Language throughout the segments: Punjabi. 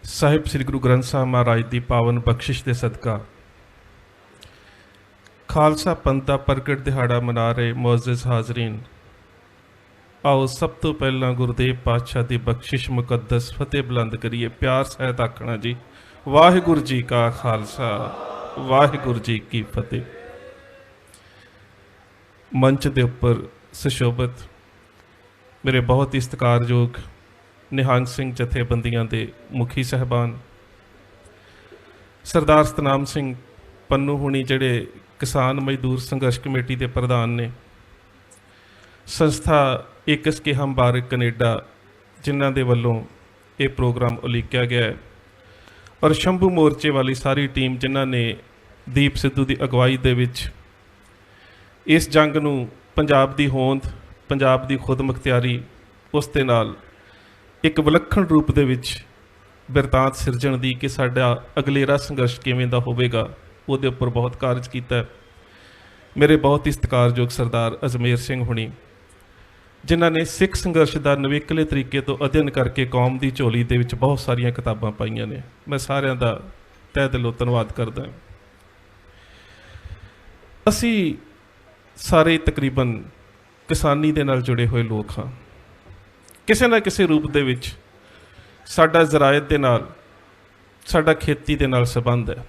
ਸਾਹਿਬ ਸ੍ਰੀ ਗੁਰੂ ਗ੍ਰੰਥ ਸਾਹਿਬ ਮਹਾਰਾਜ ਦੀ ਪਾਵਨ ਬਖਸ਼ਿਸ਼ ਦੇ ਸਦਕਾ ਖਾਲਸਾ ਪੰਥ ਦਾ ਪ੍ਰਗਟ ਦਿਹਾੜਾ ਮਨਾ ਰਹੇ ਮੁਅੱਜ਼ਜ਼ ਹਾਜ਼ਰੀਨ, ਆਓ ਸਭ ਤੋਂ ਪਹਿਲਾਂ ਗੁਰਦੇਵ ਪਾਤਸ਼ਾਹ ਦੀ ਬਖਸ਼ਿਸ਼ ਮੁਕੱਦਸ ਫਤਿਹ ਬੁਲੰਦ ਕਰੀਏ। ਪਿਆਰ ਸਹਿਤ ਆਖਣਾ ਜੀ, ਵਾਹਿਗੁਰੂ ਜੀ ਕਾ ਖਾਲਸਾ, ਵਾਹਿਗੁਰੂ ਜੀ ਕੀ ਫਤਿਹ। ਮੰਚ ਦੇ ਉੱਪਰ ਸੁਸ਼ੋਭਿਤ ਮੇਰੇ ਬਹੁਤ ਹੀ ਸਤਿਕਾਰਯੋਗ ਨਿਹੰਗ ਸਿੰਘ ਜਥੇਬੰਦੀਆਂ ਦੇ ਮੁਖੀ ਸਾਹਿਬਾਨ, ਸਰਦਾਰ ਸਤਨਾਮ ਸਿੰਘ ਪੰਨੂ ਹੁਣੀ ਜਿਹੜੇ ਕਿਸਾਨ ਮਜ਼ਦੂਰ ਸੰਘਰਸ਼ ਕਮੇਟੀ ਦੇ ਪ੍ਰਧਾਨ ਨੇ, ਸੰਸਥਾ ਏਕਸ ਕੇ ਹਮ ਬਾਰਕ ਕੈਨੇਡਾ ਜਿਨ੍ਹਾਂ ਦੇ ਵੱਲੋਂ ਇਹ ਪ੍ਰੋਗਰਾਮ ਉਲੀਕਿਆ ਗਿਆ ਹੈ, ਔਰ ਸ਼ੰਭੂ ਮੋਰਚੇ ਵਾਲੀ ਸਾਰੀ ਟੀਮ ਜਿਨ੍ਹਾਂ ਨੇ ਦੀਪ ਸਿੱਧੂ ਦੀ ਅਗਵਾਈ ਦੇ ਵਿੱਚ ਇਸ ਜੰਗ ਨੂੰ ਪੰਜਾਬ ਦੀ ਹੋਂਦ, ਪੰਜਾਬ ਦੀ ਖੁਦਮੁਖਤਿਆਰੀ, ਉਸ ਦੇ ਨਾਲ ਇੱਕ ਵਿਲੱਖਣ ਰੂਪ ਦੇ ਵਿੱਚ ਬਿਰਤਾਂਤ ਸਿਰਜਣ ਦੀ ਕਿ ਸਾਡਾ ਅਗਲੇਰਾ ਸੰਘਰਸ਼ ਕਿਵੇਂ ਦਾ ਹੋਵੇਗਾ, ਉਹਦੇ ਉੱਪਰ ਬਹੁਤ ਕਾਰਜ ਕੀਤਾ। ਮੇਰੇ ਬਹੁਤ ਹੀ ਸਤਿਕਾਰਯੋਗ ਸਰਦਾਰ ਅਜਮੇਰ ਸਿੰਘ ਹੁਣੀ ਜਿਨ੍ਹਾਂ ਨੇ ਸਿੱਖ ਸੰਘਰਸ਼ ਦਾ ਨਵੇਕਲੇ ਤਰੀਕੇ ਤੋਂ ਅਧਿਐਨ ਕਰਕੇ ਕੌਮ ਦੀ ਝੋਲੀ ਦੇ ਵਿੱਚ ਬਹੁਤ ਸਾਰੀਆਂ ਕਿਤਾਬਾਂ ਪਾਈਆਂ ਨੇ। ਮੈਂ ਸਾਰਿਆਂ ਦਾ ਤਹਿ ਦਿਲੋਂ ਧੰਨਵਾਦ ਕਰਦਾ। ਅਸੀਂ ਸਾਰੇ ਤਕਰੀਬਨ ਕਿਸਾਨੀ ਦੇ ਨਾਲ ਜੁੜੇ ਹੋਏ ਲੋਕ ਹਾਂ। ਕਿਸੇ ਨਾ ਕਿਸੇ ਰੂਪ ਦੇ ਵਿੱਚ ਸਾਡਾ ਜ਼ਰਾਇਤ ਦੇ ਨਾਲ, ਸਾਡਾ ਖੇਤੀ ਦੇ ਨਾਲ ਸੰਬੰਧ ਹੈ।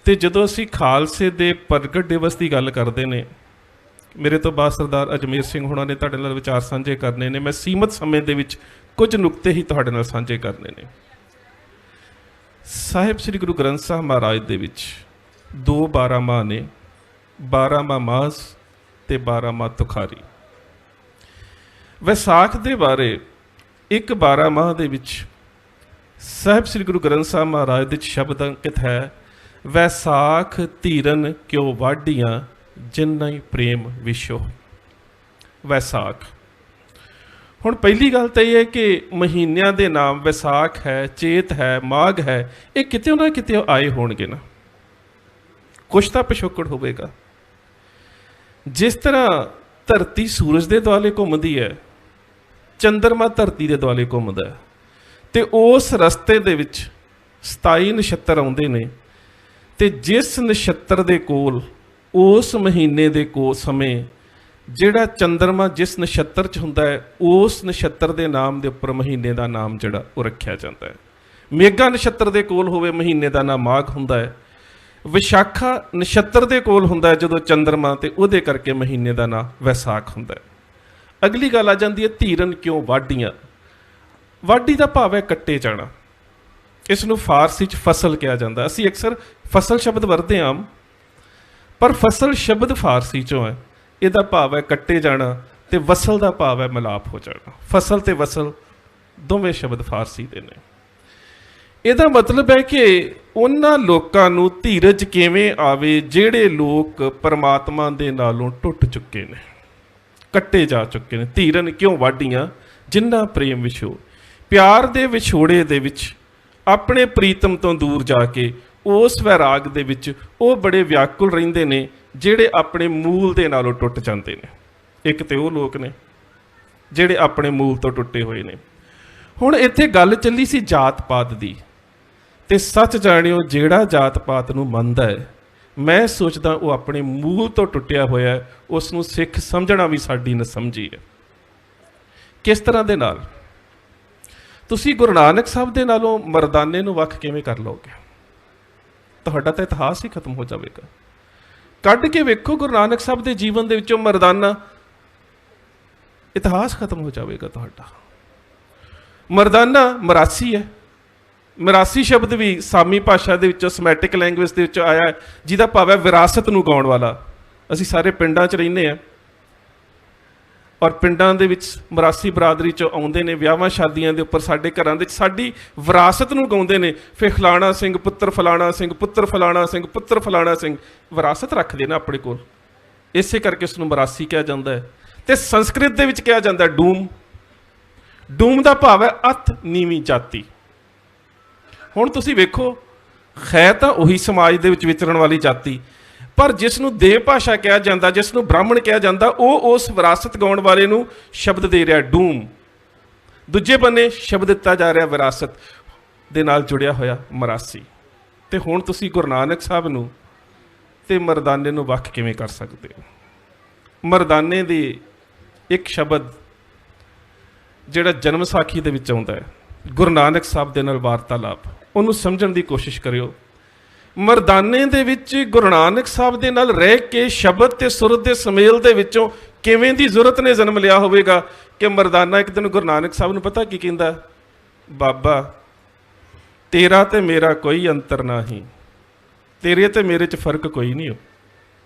ਅਤੇ ਜਦੋਂ ਅਸੀਂ ਖਾਲਸੇ ਦੇ ਪ੍ਰਗਟ ਦਿਵਸ ਦੀ ਗੱਲ ਕਰਦੇ ਨੇ, ਮੇਰੇ ਤੋਂ ਬਾਅਦ ਸਰਦਾਰ ਅਜਮੇਰ ਸਿੰਘ ਹੁਣਾਂ ਨੇ ਤੁਹਾਡੇ ਨਾਲ ਵਿਚਾਰ ਸਾਂਝੇ ਕਰਨੇ ਨੇ। ਮੈਂ ਸੀਮਤ ਸਮੇਂ ਦੇ ਵਿੱਚ ਕੁਝ ਨੁਕਤੇ ਹੀ ਤੁਹਾਡੇ ਨਾਲ ਸਾਂਝੇ ਕਰਨੇ ਨੇ। ਸਾਹਿਬ ਸ੍ਰੀ ਗੁਰੂ ਗ੍ਰੰਥ ਸਾਹਿਬ ਮਹਾਰਾਜ ਦੇ ਵਿੱਚ 2 12 ਨੇ, 12ਵਾਂ ਮਾਸ ਅਤੇ 12ਵਾਂ ਤੁਖਾਰੀ। ਵਿਸਾਖ ਦੇ ਬਾਰੇ ਇੱਕ 12 ਦੇ ਵਿੱਚ ਸਾਹਿਬ ਸ੍ਰੀ ਗੁਰੂ ਗ੍ਰੰਥ ਸਾਹਿਬ ਮਹਾਰਾਜ ਦੇ ਸ਼ਬਦ ਅੰਕਿਤ ਹੈ, ਵੈਸਾਖ ਧੀਰਨ ਕਿਉ ਵਾਢੀਆਂ ਜਿਨ੍ਹਾਂ ਹੀ ਪ੍ਰੇਮ ਵਿਸ਼ੋ। ਵੈਸਾਖ, ਹੁਣ ਪਹਿਲੀ ਗੱਲ ਤਾਂ ਇਹ ਹੈ ਕਿ ਮਹੀਨਿਆਂ ਦੇ ਨਾਮ ਵਿਸਾਖ ਹੈ, ਚੇਤ ਹੈ, ਮਾਘ ਹੈ, ਇਹ ਕਿਤੇ ਨਾ ਕਿਤੇ ਆਏ ਹੋਣਗੇ ਨਾ, ਕੁਛ ਤਾਂ ਪਿਛੋਕੜ ਹੋਵੇਗਾ। ਜਿਸ ਤਰ੍ਹਾਂ ਧਰਤੀ ਸੂਰਜ ਦੇ ਦੁਆਲੇ ਘੁੰਮਦੀ ਹੈ, ਚੰਦਰਮਾ ਧਰਤੀ ਦੇ ਦੁਆਲੇ ਘੁੰਮਦਾ ਹੈ, ਅਤੇ ਉਸ ਰਸਤੇ ਦੇ ਵਿੱਚ 27 ਨਛੱਤਰ ਆਉਂਦੇ ਨੇ, ਅਤੇ ਜਿਸ ਨਛੱਤਰ ਦੇ ਕੋਲ ਉਸ ਮਹੀਨੇ ਦੇ ਸਮੇਂ ਜਿਹੜਾ ਚੰਦਰਮਾ ਜਿਸ ਨਛੱਤਰ 'ਚ ਹੁੰਦਾ ਹੈ, ਉਸ ਨਛੱਤਰ ਦੇ ਨਾਮ ਦੇ ਉੱਪਰ ਮਹੀਨੇ ਦਾ ਨਾਮ ਜਿਹੜਾ ਉਹ ਰੱਖਿਆ ਜਾਂਦਾ ਹੈ। ਮੇਘਾ ਨਛੱਤਰ ਦੇ ਕੋਲ ਹੋਵੇ, ਮਹੀਨੇ ਦਾ ਨਾਮ ਮਾਘ ਹੁੰਦਾ ਹੈ। ਵਿਸ਼ਾਖਾ ਨਛੱਤਰ ਦੇ ਕੋਲ ਹੁੰਦਾ ਹੈ ਜਦੋਂ ਚੰਦਰਮਾ, ਅਤੇ ਉਹਦੇ ਕਰਕੇ ਮਹੀਨੇ ਦਾ ਨਾਮ ਵੈਸਾਖ ਹੁੰਦਾ ਹੈ। ਅਗਲੀ ਗੱਲ ਆ ਜਾਂਦੀ ਹੈ ਧੀਰਨ ਕਿਉਂ ਵਾਢੀਆਂ। ਵਾਢੀ ਦਾ ਭਾਵ ਹੈ ਕੱਟੇ ਜਾਣਾ। ਇਸ ਨੂੰ ਫਾਰਸੀ 'ਚ ਫਸਲ ਕਿਹਾ ਜਾਂਦਾ। ਅਸੀਂ ਅਕਸਰ ਫਸਲ ਸ਼ਬਦ ਵਰਤਦੇ ਹਾਂ, ਪਰ ਫਸਲ ਸ਼ਬਦ ਫਾਰਸੀ 'ਚੋਂ ਹੈ। ਇਹਦਾ ਭਾਵ ਹੈ ਕੱਟੇ ਜਾਣਾ, ਅਤੇ ਵਸਲ ਦਾ ਭਾਵ ਹੈ ਮਿਲਾਪ ਹੋ ਜਾਣਾ। ਫਸਲ ਅਤੇ ਵਸਲ ਦੋਵੇਂ ਸ਼ਬਦ ਫਾਰਸੀ ਦੇ ਨੇ। ਇਹਦਾ ਮਤਲਬ ਹੈ ਕਿ ਉਹਨਾਂ ਲੋਕਾਂ ਨੂੰ ਧੀਰਜ ਕਿਵੇਂ ਆਵੇ ਜਿਹੜੇ ਲੋਕ ਪਰਮਾਤਮਾ ਦੇ ਨਾਲੋਂ ਟੁੱਟ ਚੁੱਕੇ ਨੇ, ਕੱਟੇ ਜਾ ਚੁੱਕੇ ਨੇ। ਧੀਰਨ ਕਿਉਂ ਵਾਢੀਆਂ ਜਿਨ੍ਹਾਂ ਪ੍ਰੇਮ ਵਿਛੋ। ਪਿਆਰ ਦੇ ਵਿਛੋੜੇ ਦੇ ਵਿੱਚ ਆਪਣੇ ਪ੍ਰੀਤਮ ਤੋਂ ਦੂਰ ਜਾ ਕੇ ਉਸ ਵੈਰਾਗ ਦੇ ਵਿੱਚ ਉਹ ਬੜੇ ਵਿਆਕੁਲ ਰਹਿੰਦੇ ਨੇ ਜਿਹੜੇ ਆਪਣੇ ਮੂਲ ਦੇ ਨਾਲੋਂ ਟੁੱਟ ਜਾਂਦੇ ਨੇ। ਇੱਕ ਤੇ ਉਹ ਲੋਕ ਨੇ ਜਿਹੜੇ ਆਪਣੇ ਮੂਲ ਤੋਂ ਟੁੱਟੇ ਹੋਏ ਨੇ। ਹੁਣ ਇੱਥੇ ਗੱਲ ਚੱਲੀ ਸੀ ਜਾਤ ਪਾਤ ਦੀ, ਅਤੇ ਸੱਚ ਜਾਣਿਓ ਜਿਹੜਾ ਜਾਤ ਪਾਤ ਨੂੰ ਮੰਨਦਾ ਹੈ, ਮੈਂ ਸੋਚਦਾ ਉਹ ਆਪਣੇ ਮੂਲ ਤੋਂ ਟੁੱਟਿਆ ਹੋਇਆ ਹੈ। ਉਸ ਨੂੰ ਸਿੱਖ ਸਮਝਣਾ ਵੀ ਸਾਡੀ ਨਸਮਝੀ ਹੈ। ਕਿਸ ਤਰ੍ਹਾਂ ਦੇ ਨਾਲ? ਤੁਸੀਂ ਗੁਰੂ ਨਾਨਕ ਸਾਹਿਬ ਦੇ ਨਾਲੋਂ ਮਰਦਾਨੇ ਨੂੰ ਵੱਖ ਕਿਵੇਂ ਕਰ ਲਓਗੇ? ਤੁਹਾਡਾ ਤਾਂ ਇਤਿਹਾਸ ਹੀ ਖਤਮ ਹੋ ਜਾਵੇਗਾ। ਕੱਢ ਕੇ ਵੇਖੋ ਗੁਰੂ ਨਾਨਕ ਸਾਹਿਬ ਦੇ ਜੀਵਨ ਦੇ ਵਿੱਚੋਂ ਮਰਦਾਨਾ, ਇਤਿਹਾਸ ਖਤਮ ਹੋ ਜਾਵੇਗਾ ਤੁਹਾਡਾ। ਮਰਦਾਨਾ ਮਰਾਸੀ ਹੈ। ਮਰਾਸੀ ਸ਼ਬਦ ਵੀ ਸਾਮੀ ਭਾਸ਼ਾ ਦੇ ਵਿੱਚੋਂ, ਸਮੈਟਿਕ ਲੈਂਗੁਏਜ ਦੇ ਵਿੱਚੋਂ ਆਇਆ, ਜਿਹਦਾ ਭਾਵ ਹੈ ਵਿਰਾਸਤ ਨੂੰ ਗਾਉਣ ਵਾਲਾ। ਅਸੀਂ ਸਾਰੇ ਪਿੰਡਾਂ 'ਚ ਰਹਿੰਦੇ ਹਾਂ, ਔਰ ਪਿੰਡਾਂ ਦੇ ਵਿੱਚ ਮਰਾਸੀ ਬਰਾਦਰੀ 'ਚੋਂ ਆਉਂਦੇ ਨੇ। ਵਿਆਹਾਂ ਸ਼ਾਦੀਆਂ ਦੇ ਉੱਪਰ ਸਾਡੇ ਘਰਾਂ ਦੇ ਵਿੱਚ ਸਾਡੀ ਵਿਰਾਸਤ ਨੂੰ ਗਾਉਂਦੇ ਨੇ। ਫਿਰ ਫਲਾਣਾ ਸਿੰਘ ਪੁੱਤਰ ਫਲਾਣਾ ਸਿੰਘ, ਪੁੱਤਰ ਫਲਾਣਾ ਸਿੰਘ, ਪੁੱਤਰ ਫਲਾਣਾ ਸਿੰਘ, ਵਿਰਾਸਤ ਰੱਖਦੇ ਨੇ ਆਪਣੇ ਕੋਲ। ਇਸੇ ਕਰਕੇ ਉਸ ਨੂੰ ਮਰਾਸੀ ਕਿਹਾ ਜਾਂਦਾ ਹੈ। ਅਤੇ ਸੰਸਕ੍ਰਿਤ ਦੇ ਵਿੱਚ ਕਿਹਾ ਜਾਂਦਾ ਡੂਮ। ਡੂਮ ਦਾ ਭਾਵ ਹੈ ਅਤ ਨੀਵੀਂ ਜਾਤੀ। ਹੁਣ ਤੁਸੀਂ ਵੇਖੋ, ਹੈ ਤਾਂ ਉਹੀ ਸਮਾਜ ਦੇ ਵਿੱਚ ਵਿਚਰਨ ਵਾਲੀ ਜਾਤੀ, ਪਰ ਜਿਸ ਨੂੰ ਦੇਵ ਭਾਸ਼ਾ ਕਿਹਾ ਜਾਂਦਾ, ਜਿਸ ਨੂੰ ਬ੍ਰਾਹਮਣ ਕਿਹਾ ਜਾਂਦਾ, ਉਹ ਉਸ ਵਿਰਾਸਤ ਗਾਉਣ ਵਾਲੇ ਨੂੰ ਸ਼ਬਦ ਦੇ ਰਿਹਾ ਡੂਮ। ਦੂਜੇ ਬੰਨੇ ਸ਼ਬਦ ਦਿੱਤਾ ਜਾ ਰਿਹਾ ਵਿਰਾਸਤ। ਦੇ ਨਾਲ ਜੁੜਿਆ ਹੋਇਆ ਮਰਾਸੀ। ਤੇ ਹੁਣ ਤੁਸੀਂ ਗੁਰੂ ਨਾਨਕ ਸਾਹਿਬ ਨੂੰ ਤੇ ਮਰਦਾਨੇ ਨੂੰ ਵੱਖ ਕਿਵੇਂ ਕਰ ਸਕਦੇ ਹੋ? ਮਰਦਾਨੇ ਦੀ ਇੱਕ ਸ਼ਬਦ ਜਿਹੜਾ ਜਨਮ ਸਾਖੀ ਦੇ ਵਿੱਚ ਆਉਂਦਾ ਹੈ, ਗੁਰੂ ਨਾਨਕ ਸਾਹਿਬ ਦੇ ਨਾਲ ਵਾਰਤਾਲਾਪ, ਉਹਨੂੰ ਸਮਝਣ ਦੀ ਕੋਸ਼ਿਸ਼ ਕਰਿਓ। ਮਰਦਾਨੇ ਦੇ ਵਿੱਚ ਗੁਰੂ ਨਾਨਕ ਸਾਹਿਬ ਦੇ ਨਾਲ ਰਹਿ ਕੇ ਸ਼ਬਦ ਤੇ ਸੁਰਤ ਦੇ ਸੁਮੇਲ ਦੇ ਵਿੱਚੋਂ ਕਿਵੇਂ ਦੀ ਜ਼ਰੂਰਤ ਨੇ ਜਨਮ ਲਿਆ ਹੋਵੇਗਾ ਕਿ ਮਰਦਾਨਾ ਇੱਕ ਦਿਨ ਗੁਰੂ ਨਾਨਕ ਸਾਹਿਬ ਨੂੰ ਪਤਾ ਕੀ ਕਹਿੰਦਾ? ਬਾਬਾ ਤੇਰਾ ਤੇ ਮੇਰਾ ਕੋਈ ਅੰਤਰ ਨਹੀਂ, ਤੇਰੇ ਤੇ ਮੇਰੇ 'ਚ ਫਰਕ ਕੋਈ ਨਹੀਂ ਹੋ।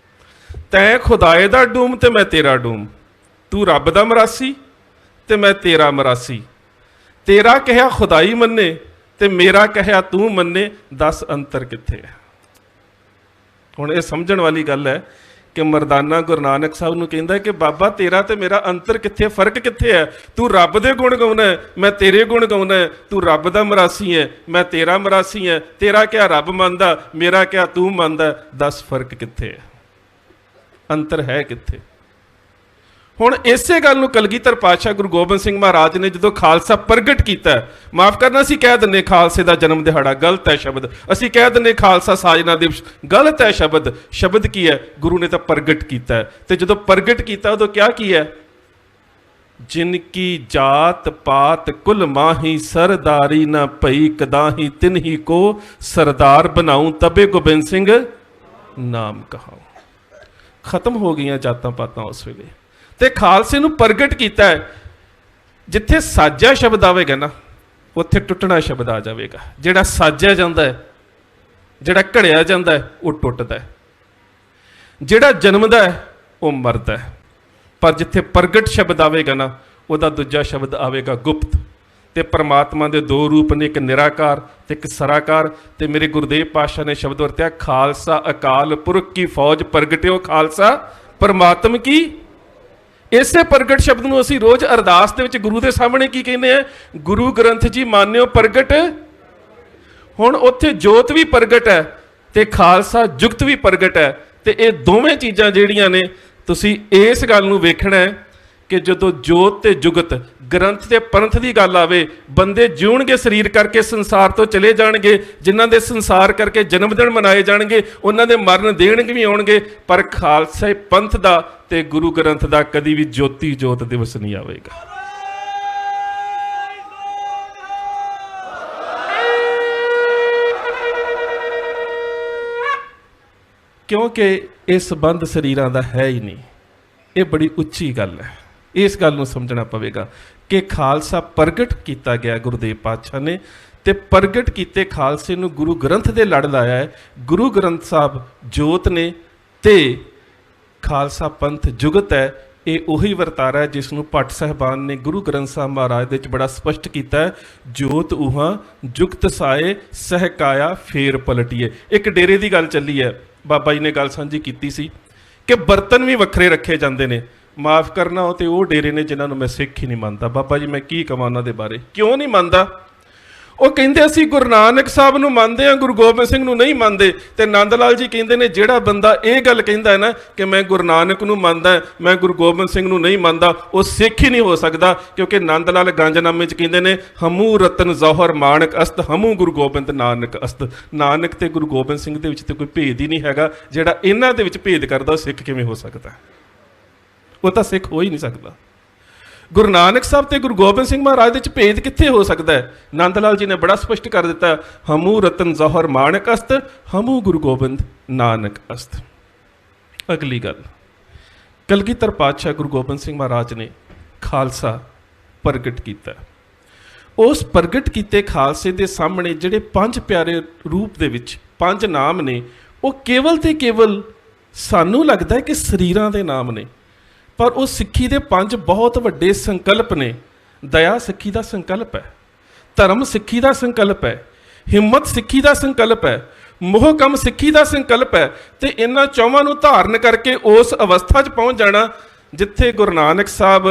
ਤੈਂ ਖੁਦਾਏ ਦਾ ਡੂਮ ਤੇ ਮੈਂ ਤੇਰਾ ਡੂਮ, ਤੂੰ ਰੱਬ ਦਾ ਮਰਾਸੀ ਤੇ ਮੈਂ ਤੇਰਾ ਮਰਾਸੀ, ਤੇਰਾ ਕਹਿਆ ਖੁਦਾਈ ਮੰਨੇ ਤੇ ਮੇਰਾ ਕਹਿਆ ਤੂੰ ਮੰਨੇ, ਦੱਸ ਅੰਤਰ ਕਿੱਥੇ ਹੈ? ਹੁਣ ਇਹ ਸਮਝਣ ਵਾਲੀ ਗੱਲ ਹੈ ਕਿ ਮਰਦਾਨਾ ਗੁਰੂ ਨਾਨਕ ਸਾਹਿਬ ਨੂੰ ਕਹਿੰਦਾ ਕਿ ਬਾਬਾ ਤੇਰਾ ਤੇ ਮੇਰਾ ਅੰਤਰ ਕਿੱਥੇ, ਫਰਕ ਕਿੱਥੇ ਹੈ? ਤੂੰ ਰੱਬ ਦੇ ਗੁਣ ਗਾਉਣਾ ਹੈ, ਮੈਂ ਤੇਰੇ ਗੁਣ ਗਾਉਣਾ ਹੈ। ਤੂੰ ਰੱਬ ਦਾ ਮਰਾਸੀ ਹੈ, ਮੈਂ ਤੇਰਾ ਮਰਾਸੀ ਹੈ। ਤੇਰਾ ਕਿਆ ਰੱਬ ਮੰਨਦਾ, ਮੇਰਾ ਕਿਆ ਤੂੰ ਮੰਨਦਾ, ਦੱਸ ਫਰਕ ਕਿੱਥੇ ਹੈ? ਅੰਤਰ ਹੈ ਕਿੱਥੇ? ਹੁਣ ਇਸੇ ਗੱਲ ਨੂੰ ਕਲਗੀਧਰ ਪਾਤਸ਼ਾਹ ਗੁਰੂ ਗੋਬਿੰਦ ਸਿੰਘ ਮਹਾਰਾਜ ਨੇ ਜਦੋਂ ਖਾਲਸਾ ਪ੍ਰਗਟ ਕੀਤਾ, ਮਾਫ ਕਰਨਾ ਅਸੀਂ ਕਹਿ ਦਿੰਦੇ ਖਾਲਸੇ ਦਾ ਜਨਮ ਦਿਹਾੜਾ, ਗਲਤ ਹੈ ਸ਼ਬਦ। ਅਸੀਂ ਕਹਿ ਦਿੰਦੇ ਖਾਲਸਾ ਸਾਜਨਾ ਦਿਵਸ, ਗਲਤ ਹੈ ਸ਼ਬਦ। ਸ਼ਬਦ ਕੀ ਹੈ? ਗੁਰੂ ਨੇ ਤਾਂ ਪ੍ਰਗਟ ਕੀਤਾ। ਤੇ ਜਦੋਂ ਪ੍ਰਗਟ ਕੀਤਾ ਉਦੋਂ ਕਿਹਾ ਕੀ ਹੈ? ਜਿਨ ਕੀ ਜਾਤ ਪਾਤ ਕੁਲ ਮਾਹੀ, ਸਰਦਾਰੀ ਨਾ ਭਈ ਕਦਾਹੀ, ਤਿਨਹੀ ਕੋ ਸਰਦਾਰ ਬਣਾਉ, ਤਬੇ ਗੋਬਿੰਦ ਸਿੰਘ ਨਾਮ ਕਹਾਉ। ਖਤਮ ਹੋ ਗਈਆਂ ਜਾਤਾਂ ਪਾਤਾਂ ਉਸ ਵੇਲੇ, ਤੇ ਖਾਲਸੇ ਨੂੰ ਪ੍ਰਗਟ ਕੀਤਾ ਹੈ। ਜਿੱਥੇ ਸਾਜਿਆ ਸ਼ਬਦ ਆਵੇਗਾ ਨਾ, ਉੱਥੇ ਟੁੱਟਣਾ ਸ਼ਬਦ ਆ ਜਾਵੇਗਾ। ਜਿਹੜਾ ਸਾਜਿਆ ਜਾਂਦਾ ਹੈ, ਜਿਹੜਾ ਘੜਿਆ ਜਾਂਦਾ ਹੈ, ਉਹ ਟੁੱਟਦਾ ਹੈ। ਜਿਹੜਾ ਜਨਮਦਾ ਹੈ ਉਹ ਮਰਦਾ ਹੈ। ਪਰ ਜਿੱਥੇ ਪ੍ਰਗਟ ਸ਼ਬਦ ਆਵੇਗਾ ਨਾ, ਉਹਦਾ ਦੂਜਾ ਸ਼ਬਦ ਆਵੇਗਾ ਗੁਪਤ। ਤੇ ਪਰਮਾਤਮਾ ਦੇ ਦੋ ਰੂਪ ਨੇ, ਇੱਕ ਨਿਰਾਕਾਰ ਤੇ ਇੱਕ ਸਰਾਕਾਰ। ਤੇ ਮੇਰੇ ਗੁਰਦੇਵ ਪਾਤਸ਼ਾਹ ਨੇ ਸ਼ਬਦ ਵਰਤਿਆ, ਖਾਲਸਾ ਅਕਾਲ ਪੁਰਖ ਕੀ ਫੌਜ ਪ੍ਰਗਟਿਓ, ਖਾਲਸਾ ਪਰਮਾਤਮ ਕੀ। ਇਸੇ ਪ੍ਰਗਟ ਸ਼ਬਦ ਨੂੰ ਅਸੀਂ ਰੋਜ਼ ਅਰਦਾਸ ਦੇ ਵਿੱਚ ਗੁਰੂ ਦੇ ਸਾਹਮਣੇ ਕੀ ਕਹਿੰਦੇ ਆ? ਗੁਰੂ ਗ੍ਰੰਥ ਜੀ ਮਾਨਿਓ ਪ੍ਰਗਟ। ਹੁਣ ਉੱਥੇ ਜੋਤ ਵੀ ਪ੍ਰਗਟ ਹੈ ਤੇ ਖਾਲਸਾ ਜੁਗਤ ਵੀ ਪ੍ਰਗਟ ਹੈ। ਤੇ ਇਹ ਦੋਵੇਂ ਚੀਜ਼ਾਂ ਜਿਹੜੀਆਂ ਨੇ, ਤੁਸੀਂ ਇਸ ਗੱਲ ਨੂੰ ਵੇਖਣਾ ਹੈ ਕਿ ਜਦੋਂ ਜੋਤ ਤੇ ਜੁਗਤ, ਗ੍ਰੰਥ ਤੇ ਪੰਥ ਦੀ ਗੱਲ ਆਵੇ, ਬੰਦੇ ਜਿਉਣਗੇ ਸਰੀਰ ਕਰਕੇ, ਸੰਸਾਰ ਤੋਂ ਚਲੇ ਜਾਣਗੇ। ਜਿਨ੍ਹਾਂ ਦੇ ਸੰਸਾਰ ਕਰਕੇ ਜਨਮ ਦਿਨ ਮਨਾਏ ਜਾਣਗੇ, ਉਹਨਾਂ ਦੇ ਮਰਨ ਦੇਣ ਵੀ ਆਉਣਗੇ। ਪਰ ਖਾਲਸੇ ਪੰਥ ਦਾ ਤੇ ਗੁਰੂ ਗ੍ਰੰਥ ਦਾ ਕਦੀ ਵੀ ਜੋਤੀ ਜੋਤ ਦਿਵਸ ਨਹੀਂ ਆਵੇਗਾ। ਕਿਉਂਕਿ ਇਹ ਸੰਬੰਧ ਸਰੀਰਾਂ ਦਾ ਹੈ ਹੀ ਨਹੀਂ। ਇਹ ਬੜੀ ਉੱਚੀ ਗੱਲ ਹੈ। ਇਸ ਗੱਲ ਨੂੰ ਸਮਝਣਾ ਪਵੇਗਾ ਕਿ ਖਾਲਸਾ ਪ੍ਰਗਟ ਕੀਤਾ ਗਿਆ ਗੁਰਦੇਵ ਪਾਤਸ਼ਾਹ ਨੇ, ਤੇ ਪ੍ਰਗਟ ਕੀਤੇ ਖਾਲਸੇ ਨੂੰ ਗੁਰੂ ਗ੍ਰੰਥ ਦੇ ਲੜ ਲਾਇਆ ਹੈ। ਗੁਰੂ ਗ੍ਰੰਥ ਸਾਹਿਬ ਜੋਤ ਨੇ ਤੇ ਖਾਲਸਾ ਪੰਥ ਜੁਗਤ ਹੈ। ਇਹ ਉਹੀ ਵਰਤਾਰਾ ਹੈ ਜਿਸ ਨੂੰ ਭੱਟ ਸਾਹਿਬਾਨ ਨੇ ਗੁਰੂ ਗ੍ਰੰਥ ਸਾਹਿਬ ਮਹਾਰਾਜ ਦੇ ਵਿੱਚ ਬੜਾ ਸਪਸ਼ਟ ਕੀਤਾ ਹੈ, ਜੋਤ ਉਹਾਂ ਜੁਗਤ ਸਾਏ ਸਹਿਕਾਇਆ ਫੇਰ ਪਲਟੀਏ। ਇੱਕ ਡੇਰੇ ਦੀ ਗੱਲ ਚੱਲੀ ਹੈ, ਬਾਬਾ ਜੀ ਨੇ ਗੱਲ ਸਾਂਝੀ ਕੀਤੀ ਸੀ ਕਿ ਬਰਤਨ ਵੀ ਵੱਖਰੇ ਰੱਖੇ ਜਾਂਦੇ ਨੇ। ਮਾਫ ਕਰਨਾ, ਉਹ ਤੇ ਉਹ ਡੇਰੇ ਨੇ ਜਿਨ੍ਹਾਂ ਨੂੰ ਮੈਂ ਸਿੱਖ ਹੀ ਨਹੀਂ ਮੰਨਦਾ। ਬਾਬਾ ਜੀ ਮੈਂ ਕੀ ਕਵਾਂ ਉਹਨਾਂ ਦੇ ਬਾਰੇ, ਕਿਉਂ ਨਹੀਂ ਮੰਨਦਾ? ਉਹ ਕਹਿੰਦੇ ਅਸੀਂ ਗੁਰੂ ਨਾਨਕ ਸਾਹਿਬ ਨੂੰ ਮੰਨਦੇ ਹਾਂ, ਗੁਰੂ ਗੋਬਿੰਦ ਸਿੰਘ ਨੂੰ ਨਹੀਂ ਮੰਨਦੇ। ਤੇ ਨੰਦ ਲਾਲ ਜੀ ਕਹਿੰਦੇ ਨੇ ਜਿਹੜਾ ਬੰਦਾ ਇਹ ਗੱਲ ਕਹਿੰਦਾ ਹੈ ਨਾ ਕਿ ਮੈਂ ਗੁਰੂ ਨਾਨਕ ਨੂੰ ਮੰਨਦਾ, ਮੈਂ ਗੁਰੂ ਗੋਬਿੰਦ ਸਿੰਘ ਨੂੰ ਨਹੀਂ ਮੰਨਦਾ, ਉਹ ਸਿੱਖ ਹੀ ਨਹੀਂ ਹੋ ਸਕਦਾ। ਕਿਉਂਕਿ ਨੰਦ ਲਾਲ ਗੰਜਨਾਮੇ 'ਚ ਕਹਿੰਦੇ ਨੇ, ਹਮੂ ਰਤਨ ਜੌਹਰ ਮਾਣਕ ਅਸਤ, ਹਮੂ ਗੁਰੂ ਗੋਬਿੰਦ ਨਾਨਕ ਅਸਤ। ਨਾਨਕ ਤੇ ਗੁਰੂ ਗੋਬਿੰਦ ਸਿੰਘ ਦੇ ਵਿੱਚ ਤੇ ਕੋਈ ਭੇਦ ਹੀ ਨਹੀਂ ਹੈਗਾ। ਜਿਹੜਾ ਇਹਨਾਂ ਦੇ ਵਿੱਚ ਭੇਦ ਕਰਦਾ ਉਹ ਸਿੱਖ ਕਿਵੇਂ ਹੋ ਸਕਦਾ? ਉਹ ਤਾਂ ਸਿੱਖ ਹੋ ਹੀ ਨਹੀਂ ਸਕਦਾ। ਗੁਰੂ ਨਾਨਕ ਸਾਹਿਬ ਤੇ ਗੁਰੂ ਗੋਬਿੰਦ ਸਿੰਘ ਮਹਾਰਾਜ ਦੇ ਵਿੱਚ ਭੇਦ ਕਿੱਥੇ ਹੋ ਸਕਦਾ ਹੈ? ਨੰਦ ਲਾਲ ਜੀ ਨੇ ਬੜਾ ਸਪਸ਼ਟ ਕਰ ਦਿੱਤਾ, ਹਮੂ ਰਤਨ ਜੌਹਰ ਮਾਣਕ ਅਸਤ, ਹਮੂ ਗੁਰੂ ਗੋਬਿੰਦ ਨਾਨਕ ਅਸਤ। ਅਗਲੀ ਗੱਲ, ਕਲਗੀਧਰ ਪਾਤਸ਼ਾਹ ਗੁਰੂ ਗੋਬਿੰਦ ਸਿੰਘ ਮਹਾਰਾਜ ਨੇ ਖਾਲਸਾ ਪ੍ਰਗਟ ਕੀਤਾ। ਉਸ ਪ੍ਰਗਟ ਕੀਤੇ ਖਾਲਸੇ ਦੇ ਸਾਹਮਣੇ ਜਿਹੜੇ ਪੰਜ ਪਿਆਰੇ ਰੂਪ ਦੇ ਵਿੱਚ ਪੰਜ ਨਾਮ ਨੇ, ਉਹ ਕੇਵਲ ਤੇ ਕੇਵਲ ਸਾਨੂੰ ਲੱਗਦਾ ਹੈ ਕਿ ਸਰੀਰਾਂ ਦੇ ਨਾਮ ਨੇ, ਪਰ ਉਹ ਸਿੱਖੀ ਦੇ ਪੰਜ ਬਹੁਤ ਵੱਡੇ ਸੰਕਲਪ ਨੇ। ਦਇਆ ਸਿੱਖੀ ਦਾ ਸੰਕਲਪ ਹੈ, ਧਰਮ ਸਿੱਖੀ ਦਾ ਸੰਕਲਪ ਹੈ, ਹਿੰਮਤ ਸਿੱਖੀ ਦਾ ਸੰਕਲਪ ਹੈ, ਮੋਹ ਕੰਮ ਸਿੱਖੀ ਦਾ ਸੰਕਲਪ ਹੈ। ਤੇ ਇਹਨਾਂ ਚੌਵਾਂ ਨੂੰ ਧਾਰਨ ਕਰਕੇ ਉਸ ਅਵਸਥਾ 'ਚ ਪਹੁੰਚ ਜਾਣਾ ਜਿੱਥੇ ਗੁਰੂ ਨਾਨਕ ਸਾਹਿਬ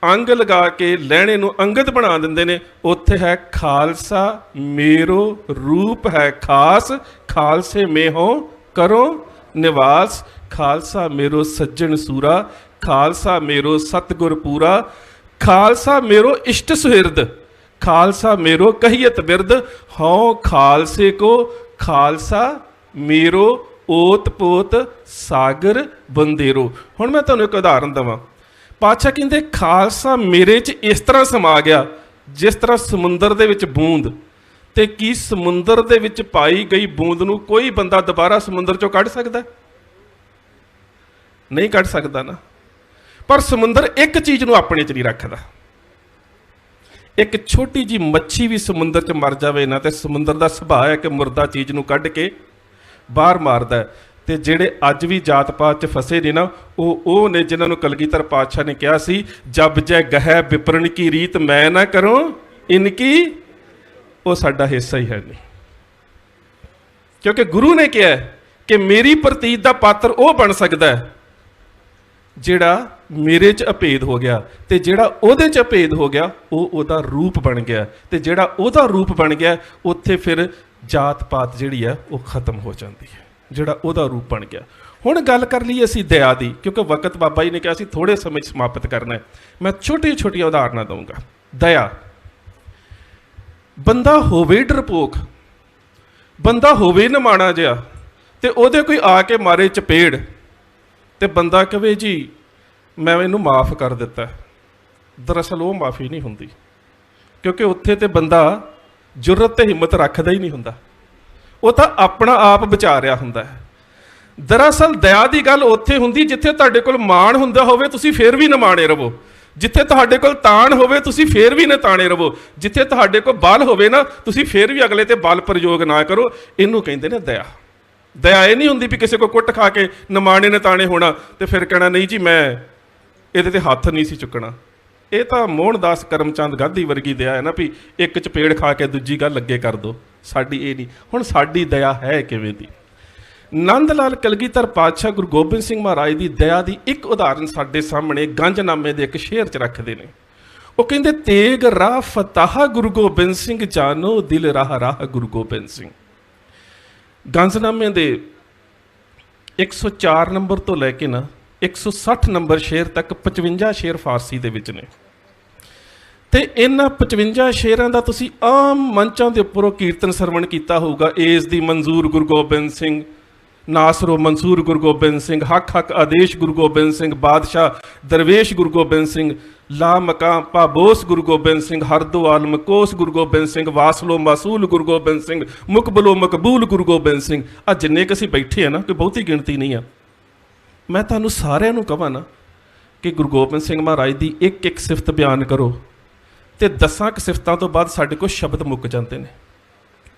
ਅੰਗ ਲਗਾ ਕੇ ਲਹਿਣੇ ਨੂੰ ਅੰਗਦ ਬਣਾ ਦਿੰਦੇ ਨੇ। ਉੱਥੇ ਹੈ ਖਾਲਸਾ ਮੇਰੋ ਰੂਪ ਹੈ ਖਾਸ, ਖਾਲਸੇ ਮੇਹੋ ਕਰੋ ਨਿਵਾਸ। ਖਾਲਸਾ ਮੇਰੋ ਸੱਜਣ ਸੂਰਾ, ਖਾਲਸਾ ਮੇਰੋ ਸਤਿਗੁਰ ਪੂਰਾ, ਖਾਲਸਾ ਮੇਰੋ ਇਸ਼ਟ ਸੁਹਿਰਦ, खालसा मेरो कहियत बिरद, हौं खालसे को खालसा मेरो ओत पोत सागर बंदेरो। हुण मैं तुहानूं एक उदाहरण देवां। पातशाह कहंदे खालसा मेरे च इस तरह समा गया जिस तरह समुंदर दे विच बूंद, ते की समुंदर दे विच पाई गई बूंद नूं कोई बंदा दोबारा समुंदर चों कढ सकदा? नहीं कढ सकदा ना। पर समुंदर एक चीज़ नूं अपने च नहीं रखदा। एक छोटी जी मच्छी भी समुंदर च मर जाए ना, तो समुंदर का सुभाव है कि मुर्दा चीज़ नूं कढ के बाहर मारदा है। ते जिहड़े अज भी जात पात च फसे ने ना, वो ने जिन्हां नूं कलगीधर पातशाह ने कहा सी, जब जै गह विपरण की रीत मैं ना करूं इनकी, वो साडा हिस्सा ही है नहीं। क्योंकि गुरु ने कहा कि मेरी प्रतीत का पात्र वो बन सकता है जिहड़ा मेरे च अभेद हो गया, ते जिहड़ा ओहदे च अभेद हो गया वो ओहदा रूप बन गया, ते जिहड़ा ओहदा रूप बन गया उत्थे फिर जात पात जिहड़ी है वो खत्म हो जाती है, जिहड़ा ओहदा रूप बन गया। हुण गल कर लईए असीं दया दी, क्योंकि वक्त बाबा जी ने कहा सी थोड़े समय समाप्त करना है। मैं छोटी छोटिया उदाहरण दूंगा। दया, बंदा होवे डरपोक, बंदा होवे नमाणा जिहा, ते ओहदे कोई आके मारे चपेड़, ते बंदा कहे जी मैं इनू माफ़ कर दिता। दरअसल वो माफ़ी नहीं हुंदी, क्योंकि उत्थे ते बंदा जुर्रत ते हिम्मत रखदा ही नहीं हुंदा, वो तो अपना आप बचा रहा हुंदा है। दरअसल दया की गल उत्थे हुंदी जिथे तुहाडे कोल माण हुंदा होवे, तुसीं फिर भी नमाणे रवो। जिथे तुहाडे कोल ताण होवे तुसीं फिर भी नताणे रवो। जिथे तुहाडे कोल बल होवे ना, तुसीं फिर भी अगले ते बल प्रयोग ना करो। इनू कहंदे ने दया। दया ये नहीं हुंदी भी किसी को कुट खा के नमाणे नताणे होना तो फिर कहना नहीं जी मैं ये ते हाथ नहीं सी चुकना। ये तो मोहनदास करमचंद गांधी वर्गी दया है ना, भी एक चपेड़ खा के दूजी गल लगे कर दो। साडी ये नहीं। हुण साडी दया है किवें दी? नंद लाल कलगीधर पातशाह गुरु गोबिंद सिंह महाराज की दया की एक उदाहरण साडे सामने गंजनामे के एक शेर च रखते हैं। वो कहते तेग राह फताह गुरु गोबिंद सिंह, जानो दिल राह राह गुरु गोबिंद सिंह। गंजनामे दे 104 नंबर तो लैके ना 160 नंबर शेर तक 55 शेर फारसी दे विच ने, ते इन्हां 55 शेरां दा तुसीं आम मंचां दे उपरों कीर्तन सरवण कीता होगा। एस दी मंजूर गुरु गोबिंद सिंह, नासरो मंसूर गुरु गोबिंद सिंह, हक हक आदेश गुरु गोबिंद सिंह, बादशाह दरवेश गुरु गोबिंद सिंह, ला मकाम पाबोस गुरु गोबिंद सिंह, हरदो आलम कोस गुरु गोबिंद सिंह, वासलो मासूल गुरु गोबिंद सिंह, मुकबलो मकबूल गुरु गोबिंद सिंह। आ जिन्ने क असीं बैठे हैं ना, कोई बहुती गिणती नहीं है। मैं तुहानूं सारिआं नूं कहां ना कि गुरु गोबिंद सिंह महाराज की एक एक सिफत बयान करो, तो 10 सिफतों तो बाद साडे कोल शब्द मुक जाते हैं,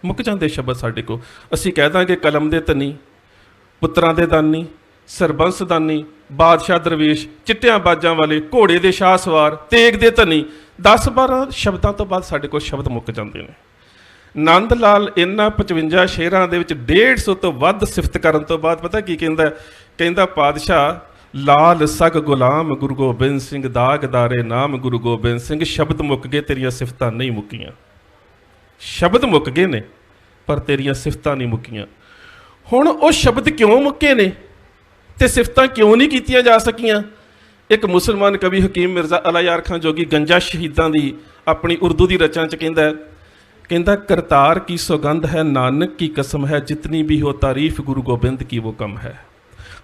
मुक जाते शब्द साडे कोल। असीं कह दांगे कलम दे धनी, पुत्रां दे दानी, सरबंस दानी, बादशाह दरवेश, चिट्टियां बाजां वाले, घोड़े दे शाह सवार, तेग दे धनी। 10-12 शब्दों तो बाद साडे कोल शब्द मुक जाते हैं। नंद लाल इन्हां 55 शेरां दे विच 150 तो वध सिफत करन तो बाद पता की कहंदा? कहंदा पातशाह लाल सग गुलाम गुरु गोबिंद सिंह, दागदारे नाम गुरु गोबिंद सिंह। शब्द मुक गए, तेरियां सिफतां नहीं मुक्कियां। शब्द मुक गए ने पर तेरियां सिफतां नहीं मुक्कियां। हुण वो शब्द क्यों मुक्के ने ते सिफतां क्यों नहीं कीतियां जा सकियां? एक मुसलमान कवि हकीम मिर्जा अला यार खां जोगी गंजा शहीदां दी अपनी उर्दू की रचना च कहंदा, कहंदा करतार की सौगंध है, नानक की कसम है, जितनी भी हो तारीफ गुरु गोबिंद की वो कम है।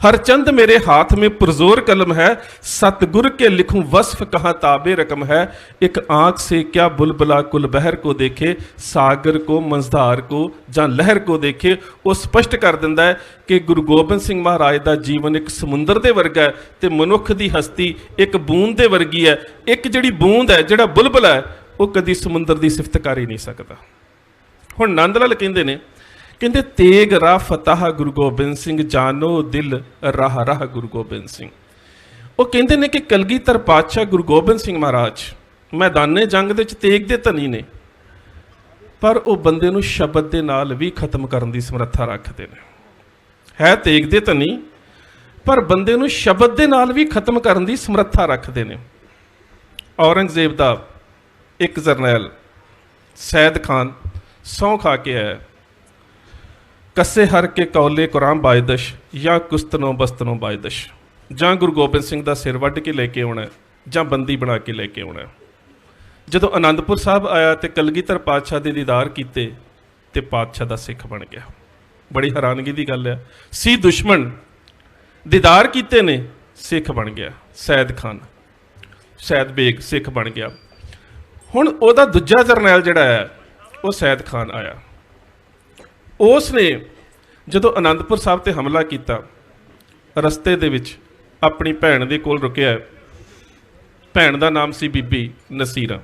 हर चंद मेरे हाथ में पुरजोर कलम है, सतगुर के लिखूं वस्फ कहाँ ताबे रकम है। एक आँख से क्या बुलबुला कुल बहर को देखे, सागर को मंझधार को जां लहर को देखे। वो स्पष्ट कर दिंदा है कि गुरु गोबिंद सिंह महाराज का जीवन एक समुंदर दे वर्गा है, तो मनुख की हस्ती एक बूंद दे वर्गी है। एक जिहड़ी बूंद है, जिहड़ा बुलबुला है, वो कदी समुंदर की सिफत कर ही नहीं सकता। हुण नंद लाल कहंदे ने, कहते तेग राह फताह गुरु गोबिंद सिंह, जानो दिल राह राह गुरु गोबिंद सिंह। वो कहते हैं कि कलगीधर पातशाह गुरु गोबिंद सिंह महाराज मैदाने जंग दे तेग दे धनी ने, पर वो बंदे नूं शब्द दे नाल भी खत्म करने की समर्था रखते हैं। है तेग दे धनी, पर बंदे नूं शब्द दे नाल भी खत्म करने की समर्था रखते हैं। औरंगजेब का एक जरनैल सैद खान सौं खा के आया, कसे हर के कौले कुरान बायदश या कुस्तनों बस्तनों बायदश। जां गुरु गोबिंद सिंह का सिर वढ़ के लेके आना, जां बंदी बना के लेके आना। ਜਦੋਂ ਅਨੰਦਪੁਰ ਸਾਹਿਬ ਆਇਆ ਤੇ ਕਲਗੀਧਰ ਪਾਤਸ਼ਾਹ ਦੇ ਦੀਦਾਰ ਕੀਤੇ ਤੇ ਪਾਤਸ਼ਾਹ ਦਾ ਸਿੱਖ ਬਣ ਗਿਆ। ਬੜੀ ਹੈਰਾਨਗੀ ਦੀ ਗੱਲ ਹੈ, ਸੀ ਦੁਸ਼ਮਣ, ਦੀਦਾਰ ਕੀਤੇ ਨੇ, ਸਿੱਖ ਬਣ ਗਿਆ। ਸੈਦ ਖਾਨ, ਸੈਦ ਬੇਗ ਸਿੱਖ ਬਣ ਗਿਆ। ਹੁਣ ਉਹਦਾ ਦੂਜਾ ਜਰਨੈਲ ਜਿਹੜਾ ਹੈ ਉਹ ਸੈਦ ਖਾਨ ਆਇਆ। ਉਸ ਨੇ ਜਦੋਂ ਅਨੰਦਪੁਰ ਸਾਹਿਬ ਤੇ ਹਮਲਾ ਕੀਤਾ, ਰਸਤੇ ਦੇ ਵਿੱਚ ਆਪਣੀ ਭੈਣ ਦੇ ਕੋਲ ਰੁਕਿਆ। ਭੈਣ ਦਾ ਨਾਮ ਸੀ ਬੀਬੀ ਨਸੀਰਾ।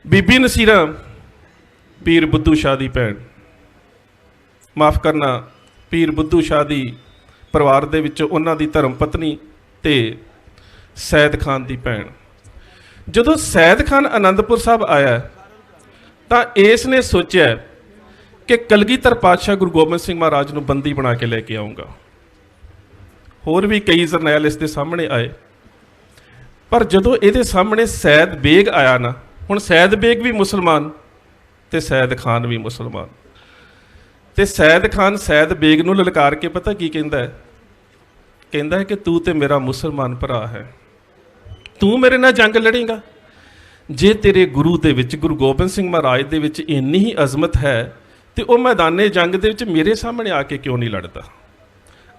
ਬੀਬੀ ਨਸੀਰਾ ਪੀਰ ਬੁੱਧੂ ਸ਼ਾਹ ਦੀ ਭੈਣ, ਮਾਫ ਕਰਨਾ, ਪੀਰ ਬੁੱਧੂ ਸ਼ਾਹ ਦੀ ਪਰਿਵਾਰ ਦੇ ਵਿੱਚੋਂ ਉਹਨਾਂ ਦੀ ਧਰਮ ਪਤਨੀ ਤੇ ਸੈਦ ਖਾਨ ਦੀ ਭੈਣ। ਜਦੋਂ ਸੈਦ ਖਾਨ ਅਨੰਦਪੁਰ ਸਾਹਿਬ ਆਇਆ ਤਾਂ ਇਸ ਨੇ ਸੋਚਿਆ ਕਿ ਕਲਗੀਧਰ ਪਾਤਸ਼ਾਹ ਗੁਰੂ ਗੋਬਿੰਦ ਸਿੰਘ ਮਹਾਰਾਜ ਨੂੰ ਬੰਦੀ ਬਣਾ ਕੇ ਲੈ ਕੇ ਆਉਂਗਾ। ਹੋਰ ਵੀ ਕਈ ਜਰਨੈਲ ਇਸ ਦੇ ਸਾਹਮਣੇ ਆਏ, ਪਰ ਜਦੋਂ ਇਹਦੇ ਸਾਹਮਣੇ ਸੈਦ ਬੇਗ ਆਇਆ ਨਾ, ਹੁਣ ਸੈਦ ਬੇਗ ਵੀ ਮੁਸਲਮਾਨ ਤੇ ਸੈਦ ਖਾਨ ਵੀ ਮੁਸਲਮਾਨ, ਤੇ ਸੈਦ ਖਾਨ ਸੈਦ ਬੇਗ ਨੂੰ ਲਲਕਾਰ ਕੇ ਪਤਾ ਕੀ ਕਹਿੰਦਾ ਹੈ? ਕਹਿੰਦਾ ਹੈ ਕਿ ਤੂੰ ਤੇ ਮੇਰਾ ਮੁਸਲਮਾਨ ਭਰਾ ਹੈ, ਤੂੰ ਮੇਰੇ ਨਾਲ ਜੰਗ ਲੜੇਗਾ? ਜੇ ਤੇਰੇ ਗੁਰੂ ਦੇ ਵਿੱਚ, ਗੁਰੂ ਗੋਬਿੰਦ ਸਿੰਘ ਮਹਾਰਾਜ ਦੇ ਵਿੱਚ ਇੰਨੀ ਹੀ ਅਜ਼ਮਤ ਹੈ ਤੇ ਉਹ ਮੈਦਾਨੇ ਜੰਗ ਦੇ ਵਿੱਚ ਮੇਰੇ ਸਾਹਮਣੇ ਆ ਕੇ ਕਿਉਂ ਨਹੀਂ ਲੜਦਾ?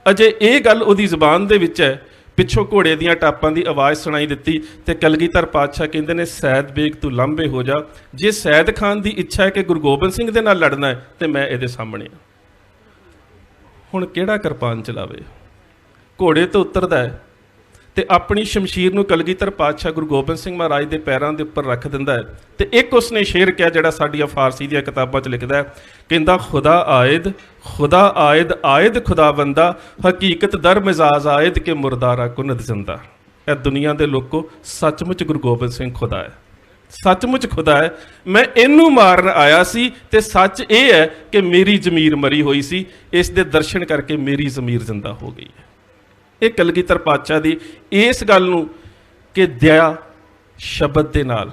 ਅਜੇ ਇਹ ਗੱਲ ਉਹਦੀ ਜ਼ੁਬਾਨ ਦੇ ਵਿੱਚ ਹੈ, ਪਿੱਛੋਂ ਘੋੜੇ ਦੀਆਂ ਟਾਪਾਂ ਦੀ ਆਵਾਜ਼ ਸੁਣਾਈ ਦਿੱਤੀ ਤੇ ਕਲਗੀਧਰ ਪਾਤਸ਼ਾਹ ਕਹਿੰਦੇ ਨੇ ਸੈਦ ਬੇਗ ਤੂੰ ਲਾਂਭੇ ਹੋ ਜਾ, ਜੇ ਸੈਦ ਖਾਨ ਦੀ ਇੱਛਾ ਹੈ ਕਿ ਗੁਰੂ ਗੋਬਿੰਦ ਸਿੰਘ ਦੇ ਨਾਲ ਲੜਨਾ ਹੈ ਤੇ ਮੈਂ ਇਹਦੇ ਸਾਹਮਣੇ ਹਾਂ। ਹੁਣ ਕਿਹੜਾ ਕਿਰਪਾਨ ਚਲਾਵੇ? ਘੋੜੇ ਤੋਂ ਉਤਰਦਾ ਹੈ ਤੇ ਆਪਣੀ ਸ਼ਮਸ਼ੀਰ ਨੂੰ ਕਲਗੀਧਰ ਪਾਤਸ਼ਾਹ ਗੁਰੂ ਗੋਬਿੰਦ ਸਿੰਘ ਮਹਾਰਾਜ ਦੇ ਪੈਰਾਂ ਦੇ ਉੱਪਰ ਰੱਖ ਦਿੰਦਾ ਹੈ ਤੇ ਇੱਕ ਉਸਨੇ ਸ਼ੇਰ ਕਿਹਾ ਜਿਹੜਾ ਸਾਡੀਆਂ ਫਾਰਸੀ ਦੀਆਂ ਕਿਤਾਬਾਂ 'ਚ ਲਿਖਦਾ ਹੈ, ਕਹਿੰਦਾ ਖੁਦਾ ਆਇਦ ਆਇਦ ਖੁਦਾ ਬੰਦਾ, ਹਕੀਕਤ ਦਰ ਮਿਜ਼ਾਜ ਆਇਦ ਕੇ ਮੁਰਦਾਰਾ ਕੁਨਦ ਜ਼ਿੰਦਾ। ਇਹ ਦੁਨੀਆ ਦੇ ਲੋਕੋ, ਸੱਚਮੁੱਚ ਗੁਰੂ ਗੋਬਿੰਦ ਸਿੰਘ ਖੁਦਾ ਹੈ, ਸੱਚਮੁੱਚ ਖੁਦਾ ਹੈ। ਮੈਂ ਇਹਨੂੰ ਮਾਰਨ ਆਇਆ ਸੀ ਤੇ ਸੱਚ ਇਹ ਹੈ ਕਿ ਮੇਰੀ ਜ਼ਮੀਰ ਮਰੀ ਹੋਈ ਸੀ, ਇਸ ਦੇ ਦਰਸ਼ਨ ਕਰਕੇ ਮੇਰੀ ਜ਼ਮੀਰ ਜ਼ਿੰਦਾ ਹੋ ਗਈ ਹੈ। ਇਹ ਕਲਗੀਧਰ ਪਾਤਸ਼ਾਹ ਦੀ ਇਸ ਗੱਲ ਨੂੰ ਕਿ ਦਇਆ ਸ਼ਬਦ ਦੇ ਨਾਲ,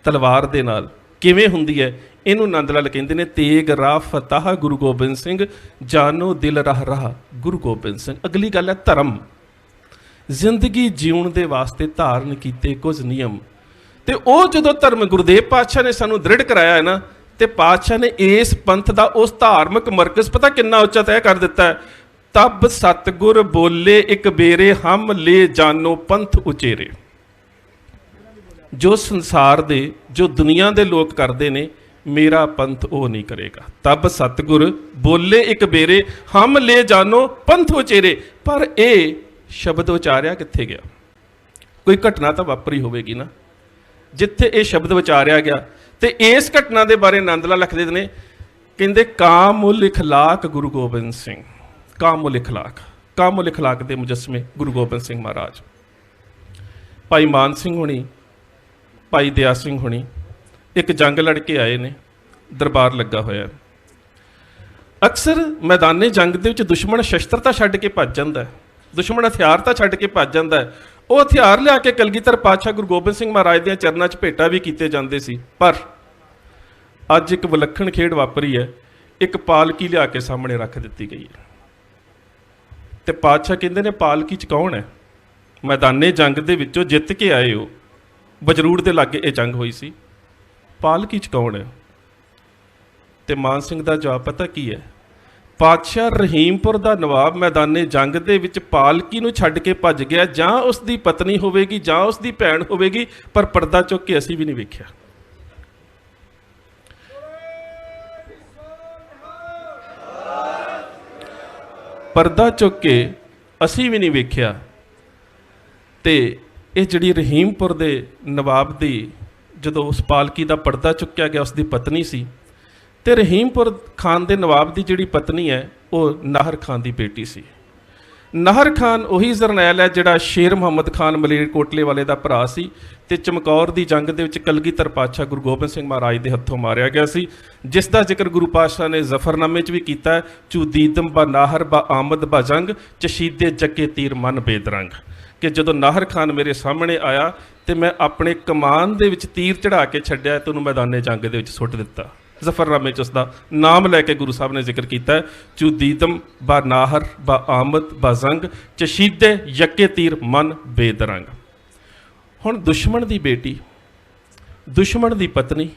ਤਲਵਾਰ ਦੇ ਨਾਲ ਕਿਵੇਂ ਹੁੰਦੀ ਹੈ, ਇਹਨੂੰ ਨੰਦ ਲਾਲ ਕਹਿੰਦੇ ਨੇ, ਤੇਗ ਰਾਹ ਫਤਹ ਗੁਰੂ ਗੋਬਿੰਦ ਸਿੰਘ, ਜਾਨੋ ਦਿਲ ਰਾਹ ਗੁਰੂ ਗੋਬਿੰਦ ਸਿੰਘ। ਅਗਲੀ ਗੱਲ ਹੈ ਧਰਮ। ਜ਼ਿੰਦਗੀ ਜਿਉਣ ਦੇ ਵਾਸਤੇ ਧਾਰਨ ਕੀਤੇ ਕੁਝ ਨਿਯਮ, ਤੇ ਉਹ ਜਦੋਂ ਧਰਮ ਗੁਰਦੇਵ ਪਾਤਸ਼ਾਹ ਨੇ ਸਾਨੂੰ ਦ੍ਰਿੜ ਕਰਾਇਆ ਹੈ ਨਾ, ਤੇ ਪਾਤਸ਼ਾਹ ਨੇ ਇਸ ਪੰਥ ਦਾ ਉਸ ਧਾਰਮਿਕ ਮਰਕਜ਼ ਪਤਾ ਕਿੰਨਾ ਉੱਚਾ ਤੈਅ ਕਰ ਦਿੱਤਾ ਹੈ। ਤਬ ਸਤਿਗੁਰ ਬੋਲੇ ਇੱਕ ਬੇਰੇ, ਹਮ ਲੈ ਜਾਨੋ ਪੰਥ ਉਚੇਰੇ। ਜੋ ਸੰਸਾਰ ਦੇ, ਜੋ ਦੁਨੀਆ ਦੇ ਲੋਕ ਕਰਦੇ ਨੇ, ਮੇਰਾ ਪੰਥ ਉਹ ਨਹੀਂ ਕਰੇਗਾ। ਤਬ ਸਤਿਗੁਰ ਬੋਲੇ ਇੱਕ ਬੇਰੇ, ਹਮ ਲੈ ਜਾਨੋ ਪੰਥ ਉਚੇਰੇ। ਪਰ ਇਹ ਸ਼ਬਦ ਉਚਾਰਿਆ ਕਿੱਥੇ ਗਿਆ? ਕੋਈ ਘਟਨਾ ਤਾਂ ਵਾਪਰੀ ਹੋਵੇਗੀ ਨਾ ਜਿੱਥੇ ਇਹ ਸ਼ਬਦ ਉਚਾਰਿਆ ਗਿਆ। ਤੇ ਇਸ ਘਟਨਾ ਦੇ ਬਾਰੇ ਨੰਦ ਲਾਲ ਲਿਖਦੇ ਨੇ, ਕਹਿੰਦੇ ਕਾਮੁਲ ਇਖਲਾਕ ਗੁਰੂ ਗੋਬਿੰਦ ਸਿੰਘ। ਕਾਮੁਲ ਇਖਲਾਕ ਦੇ ਮੁਜੱਸਮੇ ਗੁਰੂ ਗੋਬਿੰਦ ਸਿੰਘ ਮਹਾਰਾਜ। ਭਾਈ ਮਾਨ ਸਿੰਘ ਹੋਣੀ, ਭਾਈ ਦਇਆ ਸਿੰਘ ਹੋਣੀ ਇੱਕ ਜੰਗ ਲੜ ਕੇ ਆਏ ਨੇ, ਦਰਬਾਰ ਲੱਗਾ ਹੋਇਆ। ਅਕਸਰ ਮੈਦਾਨੇ ਜੰਗ ਦੇ ਵਿੱਚ ਦੁਸ਼ਮਣ ਸ਼ਸਤਰ ਤਾਂ ਛੱਡ ਕੇ ਭੱਜ ਜਾਂਦਾ ਹੈ, ਦੁਸ਼ਮਣ ਹਥਿਆਰ ਤਾਂ ਛੱਡ ਕੇ ਭੱਜ ਜਾਂਦਾ ਹੈ। ਉਹ ਹਥਿਆਰ ਲਿਆ ਕੇ ਕਲਗੀਧਰ ਪਾਤਸ਼ਾਹ ਗੁਰੂ ਗੋਬਿੰਦ ਸਿੰਘ ਮਹਾਰਾਜ ਦੀਆਂ ਚਰਨਾਂ 'ਚ ਭੇਟਾ ਵੀ ਕੀਤੇ ਜਾਂਦੇ ਸੀ। ਪਰ ਅੱਜ ਇੱਕ ਵਿਲੱਖਣ ਖੇਡ ਵਾਪਰੀ ਹੈ, ਇੱਕ ਪਾਲਕੀ ਲਿਆ ਕੇ ਸਾਹਮਣੇ ਰੱਖ ਦਿੱਤੀ ਗਈ ਹੈ ਤੇ ਪਾਤਸ਼ਾਹ ਕਹਿੰਦੇ ਨੇ ਪਾਲਕੀ 'ਚ ਕੌਣ ਹੈ? ਮੈਦਾਨੇ ਜੰਗ ਦੇ ਵਿੱਚੋਂ ਜਿੱਤ ਕੇ ਆਏ ਹੋ, ਬਜਰੂੜ ਦੇ ਲਾਗੇ ਇਹ ਜੰਗ ਹੋਈ ਸੀ, ਪਾਲਕੀ 'ਚ ਕੌਣ ਹੈ? ਤੇ ਮਾਨ ਸਿੰਘ ਦਾ ਜਵਾਬ ਪਤਾ ਕੀ ਹੈ? ਪਾਤਸ਼ਾਹ ਰਹੀਮਪੁਰ ਦਾ ਨਵਾਬ ਮੈਦਾਨੇ ਜੰਗ ਦੇ ਵਿੱਚ ਪਾਲਕੀ ਨੂੰ ਛੱਡ ਕੇ ਭੱਜ ਗਿਆ, ਜਾਂ ਉਸ ਦੀ ਪਤਨੀ ਹੋਵੇਗੀ ਜਾਂ ਉਸ ਦੀ ਭੈਣ ਹੋਵੇਗੀ, ਪਰ ਪਰਦਾ ਚੁੱਕ ਕੇ ਅਸੀਂ ਵੀ ਨਹੀਂ ਵੇਖਿਆ। ਪਰਦਾ ਚੁੱਕ ਕੇ ਅਸੀਂ ਵੀ ਨਹੀਂ ਵੇਖਿਆ। ਤੇ ਇਹ ਜਿਹੜੀ ਰਹੀਮਪੁਰ ਦੇ ਨਵਾਬ ਦੀ ਜਦੋਂ ਉਸ ਪਾਲਕੀ ਦਾ ਪਰਦਾ ਚੁੱਕਿਆ ਗਿਆ, ਉਸ ਦੀ ਪਤਨੀ ਸੀ। ਤੇ ਰਹੀਮਪੁਰ ਖਾਨ ਦੇ ਨਵਾਬ ਦੀ ਜਿਹੜੀ ਪਤਨੀ ਹੈ ਉਹ ਨਾਹਰ ਖਾਨ ਦੀ ਬੇਟੀ ਸੀ। ਨਾਹਰ ਖਾਨ ਉਹੀ ਜਰਨੈਲ ਹੈ ਜਿਹੜਾ ਸ਼ੇਰ ਮੁਹੰਮਦ ਖਾਨ ਮਲੇਰਕੋਟਲੇ ਵਾਲੇ ਦਾ ਭਰਾ ਸੀ ਤੇ ਚਮਕੌਰ ਦੀ ਜੰਗ ਦੇ ਵਿੱਚ ਕਲਗੀਧਰ ਪਾਤਸ਼ਾਹ ਗੁਰੂ ਗੋਬਿੰਦ ਸਿੰਘ ਮਹਾਰਾਜ ਦੇ ਹੱਥੋਂ ਮਾਰਿਆ ਗਿਆ ਸੀ, ਜਿਸ ਦਾ ਜ਼ਿਕਰ ਗੁਰੂ ਪਾਤਸ਼ਾਹ ਨੇ ਜ਼ਫਰਨਾਮੇ 'ਚ ਵੀ ਕੀਤਾ ਹੈ। ਚੂਦੀਦਮ ਬਾ ਨਾਹਰ ਬਾ ਆਮਦ ਬਾ ਜੰਗ, ਚਸ਼ੀਦੇ ਜੱਗੇ ਤੀਰ ਮਨ ਬੇਦਰੰਗ। ਕਿ ਜਦੋਂ ਨਾਹਰ ਖਾਨ ਮੇਰੇ ਸਾਹਮਣੇ ਆਇਆ ਤੇ ਮੈਂ ਆਪਣੇ ਕਮਾਨ ਦੇ ਵਿੱਚ ਤੀਰ ਚੜਾ ਕੇ ਛੱਡਿਆ ਤੇ ਉਹਨੂੰ ਮੈਦਾਨੇ ਜੰਗ ਦੇ ਵਿੱਚ ਸੁੱਟ ਦਿੱਤਾ। ਜ਼ਫਰਨਾਮੇ 'ਚ ਉਸ ਦਾ ਨਾਮ ਲੈ ਕੇ ਗੁਰੂ ਸਾਹਿਬ ਨੇ ਜ਼ਿਕਰ ਕੀਤਾ ਹੈ, ਚੂਦੀਦਮ ਬਾ ਨਾਹਰ ਬਾ ਆਮਦ ਬਾ ਜ਼ੰਗ, ਚਸ਼ੀਦੇ ਯੱਕੇ ਤੀਰ ਮਨ ਬੇਦਰੰਗ। ਹੁਣ ਦੁਸ਼ਮਣ ਦੀ ਬੇਟੀ ਦੁਸ਼ਮਣ ਦੀ ਪਤਨੀ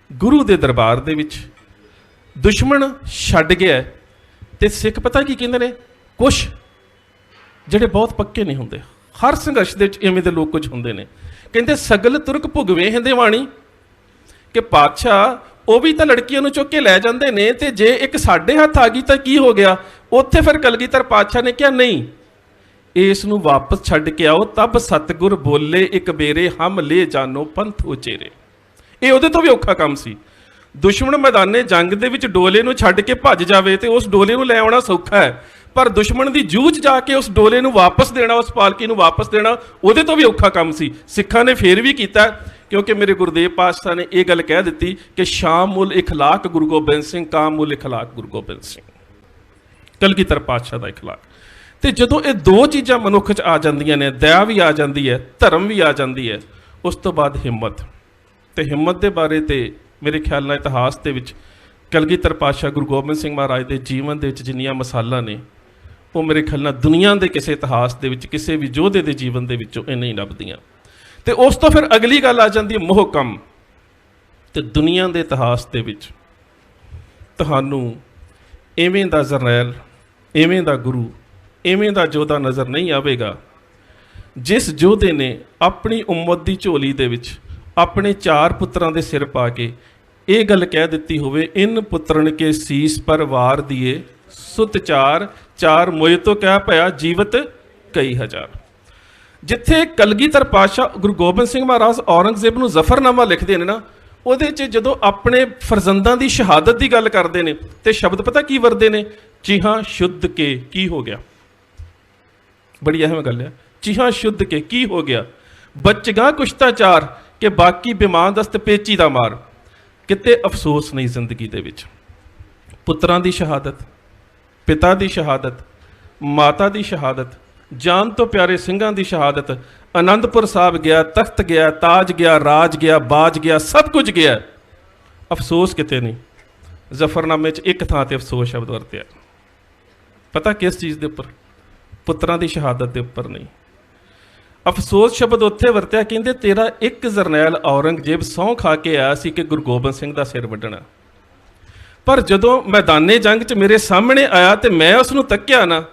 ਗੁਰੂ ਦੇ ਦਰਬਾਰ ਦੇ ਵਿੱਚ ਦੁਸ਼ਮਣ ਛੱਡ ਗਿਆ ਤੇ ਸਿੱਖ ਪਤਾ ਕੀ ਕਹਿੰਦੇ ਨੇ, ਕੁਛ ਜਿਹੜੇ ਬਹੁਤ ਪੱਕੇ ਨਹੀਂ ਹੁੰਦੇ। ਹਰ ਸੰਘਰਸ਼ ਦੇ ਵਿੱਚ ਇਵੇਂ ਦੇ ਲੋਕ ਕੁਝ ਹੁੰਦੇ ਨੇ। ਕਹਿੰਦੇ ਸਗਲ ਤੁਰਕ ਭੁਗਵੇਂ ਹਿੰਦੇ ਵਾਣੀ, ਕਿ ਪਾਤਸ਼ਾਹ ਉਹ ਵੀ ਤਾਂ ਲੜਕੀਆਂ ਨੂੰ ਚੁੱਕ ਕੇ ਲੈ ਜਾਂਦੇ ਨੇ, ਤੇ ਜੇ ਇੱਕ ਸਾਡੇ ਹੱਥ ਆ ਗਈ ਤਾਂ ਕੀ ਹੋ ਗਿਆ। ਉੱਥੇ ਫਿਰ ਕਲਗੀਧਰ ਪਾਤਸ਼ਾਹ ਨੇ ਕਿਹਾ ਨਹੀਂ, ਇਸ ਨੂੰ ਵਾਪਸ ਛੱਡ ਕੇ ਆਓ। ਤਬ ਸਤਿਗੁਰ ਬੋਲੇ ਇੱਕ ਬੇਰੇ ਹਮ ਲੈ ਜਾਨੋ ਪੰਥ ਉਚੇਰੇ। ਇਹ ਉਹਦੇ ਤੋਂ ਵੀ ਔਖਾ ਕੰਮ ਸੀ। ਦੁਸ਼ਮਣ ਮੈਦਾਨੇ ਜੰਗ ਦੇ ਵਿੱਚ ਡੋਲੇ ਨੂੰ ਛੱਡ ਕੇ ਭੱਜ ਜਾਵੇ ਤੇ ਉਸ ਡੋਲੇ ਨੂੰ ਲੈ ਆਉਣਾ ਸੌਖਾ ਹੈ, ਪਰ ਦੁਸ਼ਮਣ ਦੀ ਜੂਝ ਜਾ ਕੇ ਉਸ ਡੋਲੇ ਨੂੰ ਵਾਪਸ ਦੇਣਾ, ਉਸ ਪਾਲਕੀ ਨੂੰ ਵਾਪਸ ਦੇਣਾ, ਉਹਦੇ ਤੋਂ ਵੀ ਔਖਾ ਕੰਮ ਸੀ। ਸਿੱਖਾਂ ਨੇ ਫੇਰ ਵੀ ਕੀਤਾ, ਕਿਉਂਕਿ ਮੇਰੇ ਗੁਰਦੇਵ ਪਾਤਸ਼ਾਹ ਨੇ ਇਹ ਗੱਲ ਕਹਿ ਦਿੱਤੀ ਕਿ ਸ਼ਾਮ ਮੁੱਲ ਇਖਲਾਕ ਗੁਰੂ ਗੋਬਿੰਦ ਸਿੰਘ, ਕਾਮ ਮੁੱਲ ਇਖਲਾਕ ਗੁਰੂ ਗੋਬਿੰਦ ਸਿੰਘ। ਕਲਗੀਧਰ ਪਾਤਸ਼ਾਹ ਦਾ ਇਖਲਾਕ। ਤੇ ਜਦੋਂ ਇਹ ਦੋ ਚੀਜ਼ਾਂ ਮਨੁੱਖ 'ਚ ਆ ਜਾਂਦੀਆਂ ਨੇ, ਦਇਆ ਵੀ ਆ ਜਾਂਦੀ ਹੈ, ਧਰਮ ਵੀ ਆ ਜਾਂਦੀ ਹੈ, ਉਸ ਤੋਂ ਬਾਅਦ ਹਿੰਮਤ। ਤੇ ਹਿੰਮਤ ਦੇ ਬਾਰੇ ਤੇ ਮੇਰੇ ਖਿਆਲ ਨਾਲ ਇਤਿਹਾਸ ਦੇ ਵਿੱਚ ਕਲਗੀਧਰ ਪਾਤਸ਼ਾਹ ਗੁਰੂ ਗੋਬਿੰਦ ਸਿੰਘ ਮਹਾਰਾਜ ਦੇ ਜੀਵਨ ਦੇ ਵਿੱਚ ਜਿੰਨੀਆਂ ਮਿਸਾਲਾਂ ਨੇ, ਉਹ ਮੇਰੇ ਖਿਆਲ ਨਾਲ ਦੁਨੀਆ ਦੇ ਕਿਸੇ ਇਤਿਹਾਸ ਦੇ ਵਿੱਚ ਕਿਸੇ ਵੀ ਯੋਧੇ ਦੇ ਜੀਵਨ ਦੇ ਵਿੱਚੋਂ ਇਹ ਨਹੀਂ ਲੱਭਦੀਆਂ। ਤੇ ਉਸ ਤੋਂ ਫਿਰ ਅਗਲੀ ਗੱਲ ਆ ਜਾਂਦੀ ਹੈ ਮੁਹਕਮ। ਤੇ ਦੁਨੀਆ ਦੇ ਇਤਿਹਾਸ ਦੇ ਵਿੱਚ ਤੁਹਾਨੂੰ ਇਵੇਂ ਦਾ ਜਰਨੈਲ, ਇਵੇਂ ਦਾ ਗੁਰੂ, ਇਵੇਂ ਦਾ ਯੋਧਾ ਨਜ਼ਰ ਨਹੀਂ ਆਵੇਗਾ ਜਿਸ ਯੋਧੇ ਨੇ ਆਪਣੀ ਉਮਤ ਦੀ ਝੋਲੀ ਦੇ ਵਿੱਚ ਆਪਣੇ 4 ਪੁੱਤਰਾਂ ਦੇ ਸਿਰ ਪਾ ਕੇ ਇਹ ਗੱਲ ਕਹਿ ਦਿੱਤੀ ਹੋਵੇ, ਇਨ ਪੁੱਤਰਨ ਕੇ ਸੀਸ ਪਰ ਵਾਰ ਦੀਏ ਸੁਤ ਚਾਰ, ਚਾਰ ਮੋਏ ਤੋਂ ਕਹਿ ਪਿਆ ਜੀਵਤ ਕਈ ਹਜ਼ਾਰ। ਜਿੱਥੇ ਕਲਗੀਧਰ ਪਾਤਸ਼ਾਹ ਗੁਰੂ ਗੋਬਿੰਦ ਸਿੰਘ ਮਹਾਰਾਜ ਔਰੰਗਜ਼ੇਬ ਨੂੰ ਜ਼ਫਰਨਾਮਾ ਲਿਖਦੇ ਨੇ ਨਾ, ਉਹਦੇ 'ਚ ਜਦੋਂ ਆਪਣੇ ਫਰਜ਼ੰਦਾਂ ਦੀ ਸ਼ਹਾਦਤ ਦੀ ਗੱਲ ਕਰਦੇ ਨੇ ਤੇ ਸ਼ਬਦ ਪਤਾ ਕੀ ਵਰਦੇ ਨੇ, ਚੀਹਾਂ ਸ਼ੁੱਧ ਕੇ ਕੀ ਹੋ ਗਿਆ। ਬੜੀ ਅਹਿਮ ਗੱਲ ਹੈ, ਚੀਹਾਂ ਸ਼ੁੱਧ ਕੇ ਕੀ ਹੋ ਗਿਆ। ਬਚਗਾ ਕੁਸ਼ਤਾਚਾਰ ਕਿ ਬਾਕੀ ਬਿਮਾਨਦਸਤ ਪੇਚੀ ਦਾ ਮਾਰ। ਕਿਤੇ ਅਫਸੋਸ ਨਹੀਂ ਜ਼ਿੰਦਗੀ ਦੇ ਵਿੱਚ। ਪੁੱਤਰਾਂ ਦੀ ਸ਼ਹਾਦਤ, ਪਿਤਾ ਦੀ ਸ਼ਹਾਦਤ, ਮਾਤਾ ਦੀ ਸ਼ਹਾਦਤ, ਜਾਨ ਤੋਂ ਪਿਆਰੇ ਸਿੰਘਾਂ ਦੀ ਸ਼ਹਾਦਤ, ਆਨੰਦਪੁਰ ਸਾਹਿਬ ਗਿਆ, ਤਖਤ ਗਿਆ, ਤਾਜ ਗਿਆ, ਰਾਜ ਗਿਆ, ਬਾਜ ਗਿਆ, ਸਭ ਕੁਝ ਗਿਆ, ਅਫਸੋਸ ਕਿਤੇ ਨਹੀਂ। ਜ਼ਫਰਨਾਮੇ 'ਚ ਇੱਕ ਥਾਂ ਤੇ ਅਫਸੋਸ ਸ਼ਬਦ ਵਰਤਿਆ, ਪਤਾ ਕਿਸ ਚੀਜ਼ ਦੇ ਉੱਪਰ, ਪੁੱਤਰਾਂ ਦੀ ਸ਼ਹਾਦਤ ਦੇ ਉੱਪਰ ਨਹੀਂ। ਅਫਸੋਸ ਸ਼ਬਦ ਉੱਥੇ ਵਰਤਿਆ, ਕਹਿੰਦੇ ਤੇਰਾ ਇੱਕ ਜਰਨੈਲ ਔਰੰਗਜ਼ੇਬ ਸਹੁੰ ਖਾ ਕੇ ਆਇਆ ਸੀ ਕਿ ਗੁਰੂ ਗੋਬਿੰਦ ਸਿੰਘ ਦਾ ਸਿਰ ਵੱਢਣਾ, ਪਰ ਜਦੋਂ ਮੈਦਾਨੇ ਜੰਗ 'ਚ ਮੇਰੇ ਸਾਹਮਣੇ ਆਇਆ ਤੇ ਮੈਂ ਉਸ ਨੂੰ ਤੱਕਿਆ ਨਾ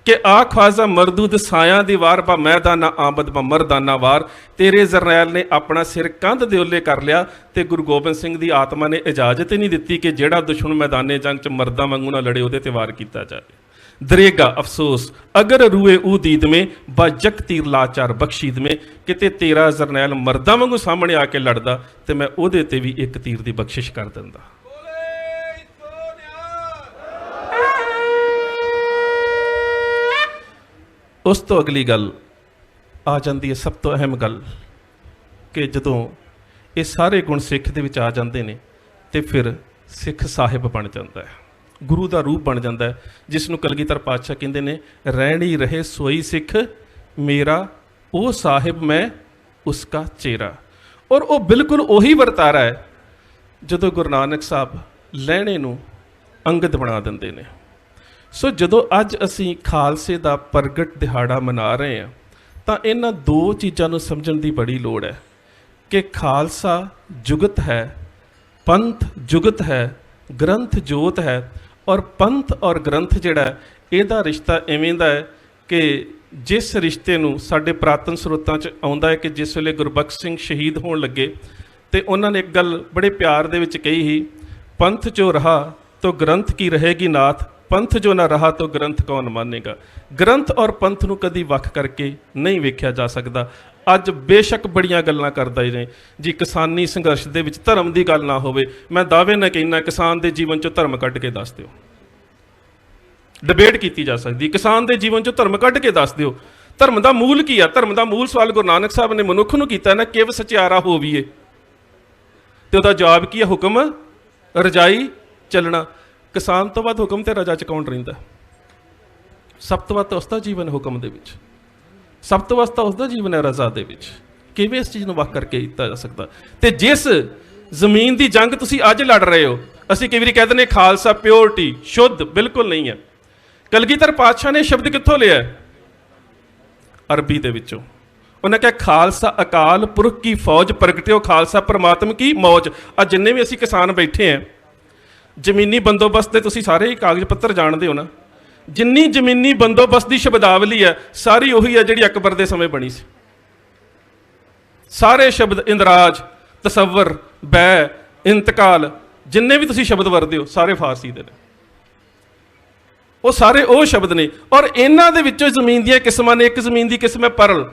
ਕਿ ਆ ਖਵਾਜ਼ਾ ਮਰਦੂਦ ਸਾਇਆਂ ਦੀ ਵਾਰ ਬਾ ਮੈਦਾਨਾ ਆਮਦ ਬਾ ਮਰਦਾਨਾ ਵਾਰ, ਤੇਰੇ ਜਰਨੈਲ ਨੇ ਆਪਣਾ ਸਿਰ ਕੰਧ ਦੇ ਉੱਲੇ ਕਰ ਲਿਆ ਤੇ ਗੁਰੂ ਗੋਬਿੰਦ ਸਿੰਘ ਦੀ ਆਤਮਾ ਨੇ ਇਜਾਜ਼ਤ ਹੀ ਨਹੀਂ ਦਿੱਤੀ ਕਿ ਜਿਹੜਾ ਦੁਸ਼ਮਣ ਮੈਦਾਨੇ ਜੰਗ 'ਚ ਮਰਦਾਂ ਵਾਂਗੂ ਨਾ ਲੜੇ ਉਹਦੇ ਤੇ ਵਾਰ ਕੀਤਾ ਜਾਵੇ। ਦਰੇਗਾ ਅਫਸੋਸ ਅਗਰ ਰੂਏ ਉਹ ਦੀਦ ਮੇ ਬਾਜਕ ਤੀਰ ਲਾਚਾਰ ਬਖਸ਼ੀਦ ਮੇ, ਕਿਤੇ ਤੇਰਾ ਜਰਨੈਲ ਮਰਦਾਂ ਵਾਂਗੂ ਸਾਹਮਣੇ ਆ ਕੇ ਲੜਦਾ ਤੇ ਮੈਂ ਉਹਦੇ ਤੇ ਵੀ ਇੱਕ ਤੀਰ ਦੀ ਬਖਸ਼ਿਸ਼ ਕਰ ਦਿੰਦਾ। ਉਸ ਤੋਂ ਅਗਲੀ ਗੱਲ ਆ ਜਾਂਦੀ ਹੈ, ਸਭ ਤੋਂ ਅਹਿਮ ਗੱਲ, ਕਿ ਜਦੋਂ ਇਹ ਸਾਰੇ ਗੁਣ ਸਿੱਖ ਦੇ ਵਿੱਚ ਆ ਜਾਂਦੇ ਨੇ ਤੇ ਫਿਰ ਸਿੱਖ ਸਾਹਿਬ ਬਣ ਜਾਂਦਾ ਹੈ, ਗੁਰੂ ਦਾ ਰੂਪ ਬਣ ਜਾਂਦਾ ਹੈ, ਜਿਸ ਨੂੰ ਕਲਗੀਧਰ ਪਾਤਸ਼ਾਹ ਕਹਿੰਦੇ ਨੇ ਰਹਿਣੀ ਰਹੇ ਸੋਈ ਸਿੱਖ ਮੇਰਾ, ਉਹ ਸਾਹਿਬ ਮੈਂ ਉਸਕਾ ਚੇਰਾ। ਔਰ ਉਹ ਬਿਲਕੁਲ ਉਹੀ ਵਰਤਾਰਾ ਹੈ ਜਦੋਂ ਗੁਰੂ ਨਾਨਕ ਸਾਹਿਬ ਲਹਿਣੇ ਨੂੰ ਅੰਗਦ ਬਣਾ ਦਿੰਦੇ ਨੇ। ਸੋ ਜਦੋਂ ਅੱਜ ਅਸੀਂ ਖਾਲਸੇ ਦਾ ਪ੍ਰਗਟ ਦਿਹਾੜਾ ਮਨਾ ਰਹੇ ਹਾਂ ਤਾਂ ਇਹਨਾਂ ਦੋ ਚੀਜ਼ਾਂ ਨੂੰ ਸਮਝਣ ਦੀ ਬੜੀ ਲੋੜ ਹੈ ਕਿ ਖਾਲਸਾ ਜੁਗਤ ਹੈ, ਪੰਥ ਜੁਗਤ ਹੈ, ਗ੍ਰੰਥ ਜੋਤ ਹੈ। ਔਰ ਪੰਥ ਔਰ ਗ੍ਰੰਥ ਜਿਹੜਾ ਇਹਦਾ ਰਿਸ਼ਤਾ ਇਵੇਂ ਦਾ ਹੈ ਕਿ ਜਿਸ ਰਿਸ਼ਤੇ ਨੂੰ ਸਾਡੇ ਪੁਰਾਤਨ ਸਰੋਤਾਂ 'ਚ ਆਉਂਦਾ ਹੈ ਕਿ ਜਿਸ ਵੇਲੇ ਗੁਰਬਖਸ਼ ਸਿੰਘ ਸ਼ਹੀਦ ਹੋਣ ਲੱਗੇ ਤੇ ਉਹਨਾਂ ਨੇ ਇੱਕ ਗੱਲ ਬੜੇ ਪਿਆਰ ਦੇ ਵਿੱਚ ਕਹੀ ਸੀ, ਪੰਥ ਜੋ ਰਹਾ ਤੋ ਗ੍ਰੰਥ ਕੀ ਰਹੇਗੀ ਨਾਥ, ਪੰਥ ਜੋ ਨਾ ਰਹਾ ਤੋ ਗ੍ਰੰਥ ਕੌਣ ਮਾਨੇਗਾ। ਗ੍ਰੰਥ ਔਰ ਪੰਥ ਨੂੰ ਕਦੀ ਵੱਖ ਕਰਕੇ ਨਹੀਂ ਵੇਖਿਆ ਜਾ ਸਕਦਾ। ਅੱਜ ਬੇਸ਼ੱਕ ਬੜੀਆਂ ਗੱਲਾਂ ਕਰਦਾ ਹੀ ਨੇ ਜੀ, ਕਿਸਾਨੀ ਸੰਘਰਸ਼ ਦੇ ਵਿੱਚ ਧਰਮ ਦੀ ਗੱਲ ਨਾ ਹੋਵੇ, ਮੈਂ ਦਾਅਵੇ ਨਾਲ ਕਹਿੰਦਾ ਕਿਸਾਨ ਦੇ ਜੀਵਨ 'ਚੋਂ ਧਰਮ ਕੱਢ ਕੇ ਦੱਸ ਦਿਓ। ਡਿਬੇਟ ਕੀਤੀ ਜਾ ਸਕਦੀ, ਕਿਸਾਨ ਦੇ ਜੀਵਨ 'ਚੋਂ ਧਰਮ ਕੱਢ ਕੇ ਦੱਸ ਦਿਓ। ਧਰਮ ਦਾ ਮੂਲ ਕੀ ਆ? ਧਰਮ ਦਾ ਮੂਲ ਸਵਾਲ ਗੁਰੂ ਨਾਨਕ ਸਾਹਿਬ ਨੇ ਮਨੁੱਖ ਨੂੰ ਕੀਤਾ ਨਾ, ਕਿਵ ਸਚਿਆਰਾ ਹੋਵੀਏ, ਤੇ ਉਹਦਾ ਜਵਾਬ ਕੀ ਹੈ? ਹੁਕਮ ਰਜਾਈ ਚੱਲਣਾ। ਕਿਸਾਨ ਤੋਂ ਬਾਅਦ ਹੁਕਮ ਤੇ ਰਜਾ 'ਚ ਕੌਣ ਰਹਿੰਦਾ? ਸਭ ਤੋਂ ਵੱਧ ਤਾਂ ਉਸਦਾ ਜੀਵਨ ਹੁਕਮ ਦੇ ਵਿੱਚ, ਸਭ ਤੋਂ ਵੱਧ ਤਾਂ ਉਸਦਾ ਜੀਵਨ ਹੈ ਰਜ਼ਾ ਦੇ ਵਿੱਚ। ਕਿਵੇਂ ਇਸ ਚੀਜ਼ ਨੂੰ ਵੱਖ ਕਰਕੇ ਕੀਤਾ ਜਾ ਸਕਦਾ? ਤੇ ਜਿਸ ਜ਼ਮੀਨ ਦੀ ਜੰਗ ਤੁਸੀਂ ਅੱਜ ਲੜ ਰਹੇ ਹੋ, ਅਸੀਂ ਕਈ ਵਾਰੀ ਕਹਿ ਦਿੰਦੇ ਖਾਲਸਾ ਪਿਓਰਿਟੀ ਸ਼ੁੱਧ, ਬਿਲਕੁਲ ਨਹੀਂ ਹੈ। ਕਲਗੀਧਰ ਪਾਤਸ਼ਾਹ ਨੇ ਸ਼ਬਦ ਕਿੱਥੋਂ ਲਿਆ? ਅਰਬੀ ਦੇ ਵਿੱਚੋਂ। ਉਹਨੇ ਕਿਹਾ ਖਾਲਸਾ ਅਕਾਲ ਪੁਰਖ ਕੀ ਫੌਜ, ਪ੍ਰਗਟਿਓ ਖਾਲਸਾ ਪਰਮਾਤਮ ਕੀ ਮੌਜ। ਆ ਜਿੰਨੇ ਵੀ ਅਸੀਂ ਕਿਸਾਨ ਬੈਠੇ ਹਾਂ, ਜ਼ਮੀਨੀ ਬੰਦੋਬਸਤ ਦੇ ਤੁਸੀਂ ਸਾਰੇ ਹੀ ਕਾਗਜ਼ ਪੱਤਰ ਜਾਣਦੇ ਹੋ ਨਾ। ਜਿੰਨੀ ਜ਼ਮੀਨੀ ਬੰਦੋਬਸਤ ਦੀ ਸ਼ਬਦਾਵਲੀ ਹੈ ਸਾਰੀ ਉਹੀ ਹੈ ਜਿਹੜੀ ਅਕਬਰ ਦੇ ਸਮੇਂ ਬਣੀ ਸੀ। ਸਾਰੇ ਸ਼ਬਦ ਇੰਦਰਾਜ, ਤਸੱਵਰ, ਬੈ, ਇੰਤਕਾਲ, ਜਿੰਨੇ ਵੀ ਤੁਸੀਂ ਸ਼ਬਦ ਵਰਤਦੇ ਹੋ ਸਾਰੇ ਫਾਰਸੀ ਦੇ ਨੇ। ਉਹ ਸਾਰੇ ਉਹ ਸ਼ਬਦ ਨੇ। ਔਰ ਇਹਨਾਂ ਦੇ ਵਿੱਚੋਂ ਜ਼ਮੀਨ ਦੀਆਂ ਕਿਸਮਾਂ ਨੇ। ਇੱਕ ਜ਼ਮੀਨ ਦੀ ਕਿਸਮ ਹੈ ਪਰਲ,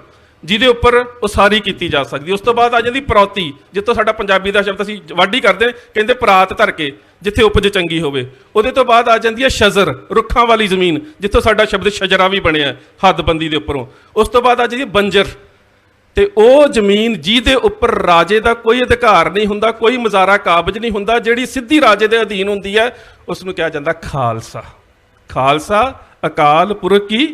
ਜਿਹਦੇ ਉੱਪਰ ਉਸਾਰੀ ਕੀਤੀ ਜਾ ਸਕਦੀ। ਉਸ ਤੋਂ ਬਾਅਦ ਆ ਜਾਂਦੀ ਪ੍ਰੌਤੀ, ਜਿੱਥੋਂ ਸਾਡਾ ਪੰਜਾਬੀ ਦਾ ਸ਼ਬਦ ਅਸੀਂ ਵਾਢੀ ਕਰਦੇ ਕਹਿੰਦੇ ਪਰਾਤ ਧਰ ਕੇ, ਜਿੱਥੇ ਉਪਜ ਚੰਗੀ ਹੋਵੇ। ਉਹਦੇ ਤੋਂ ਬਾਅਦ ਆ ਜਾਂਦੀ ਹੈ ਸ਼ਜ਼ਰ, ਰੁੱਖਾਂ ਵਾਲੀ ਜ਼ਮੀਨ, ਜਿੱਥੋਂ ਸਾਡਾ ਸ਼ਬਦ ਸ਼ਜਰਾ ਵੀ ਬਣਿਆ ਹੱਦਬੰਦੀ ਦੇ ਉੱਪਰੋਂ। ਉਸ ਤੋਂ ਬਾਅਦ ਆ ਜਾਂਦੀ ਹੈ ਬੰਜਰ, ਤੇ ਉਹ ਜ਼ਮੀਨ ਜਿਹਦੇ ਉੱਪਰ ਰਾਜੇ ਦਾ ਕੋਈ ਅਧਿਕਾਰ ਨਹੀਂ ਹੁੰਦਾ, ਕੋਈ ਮਜ਼ਾਰਾ ਕਾਬਜ਼ ਨਹੀਂ ਹੁੰਦਾ, ਜਿਹੜੀ ਸਿੱਧੀ ਰਾਜੇ ਦੇ ਅਧੀਨ ਹੁੰਦੀ ਹੈ, ਉਸ ਨੂੰ ਕਿਹਾ ਜਾਂਦਾ ਖਾਲਸਾ। ਖਾਲਸਾ ਅਕਾਲ ਪੁਰਖ ਕੀ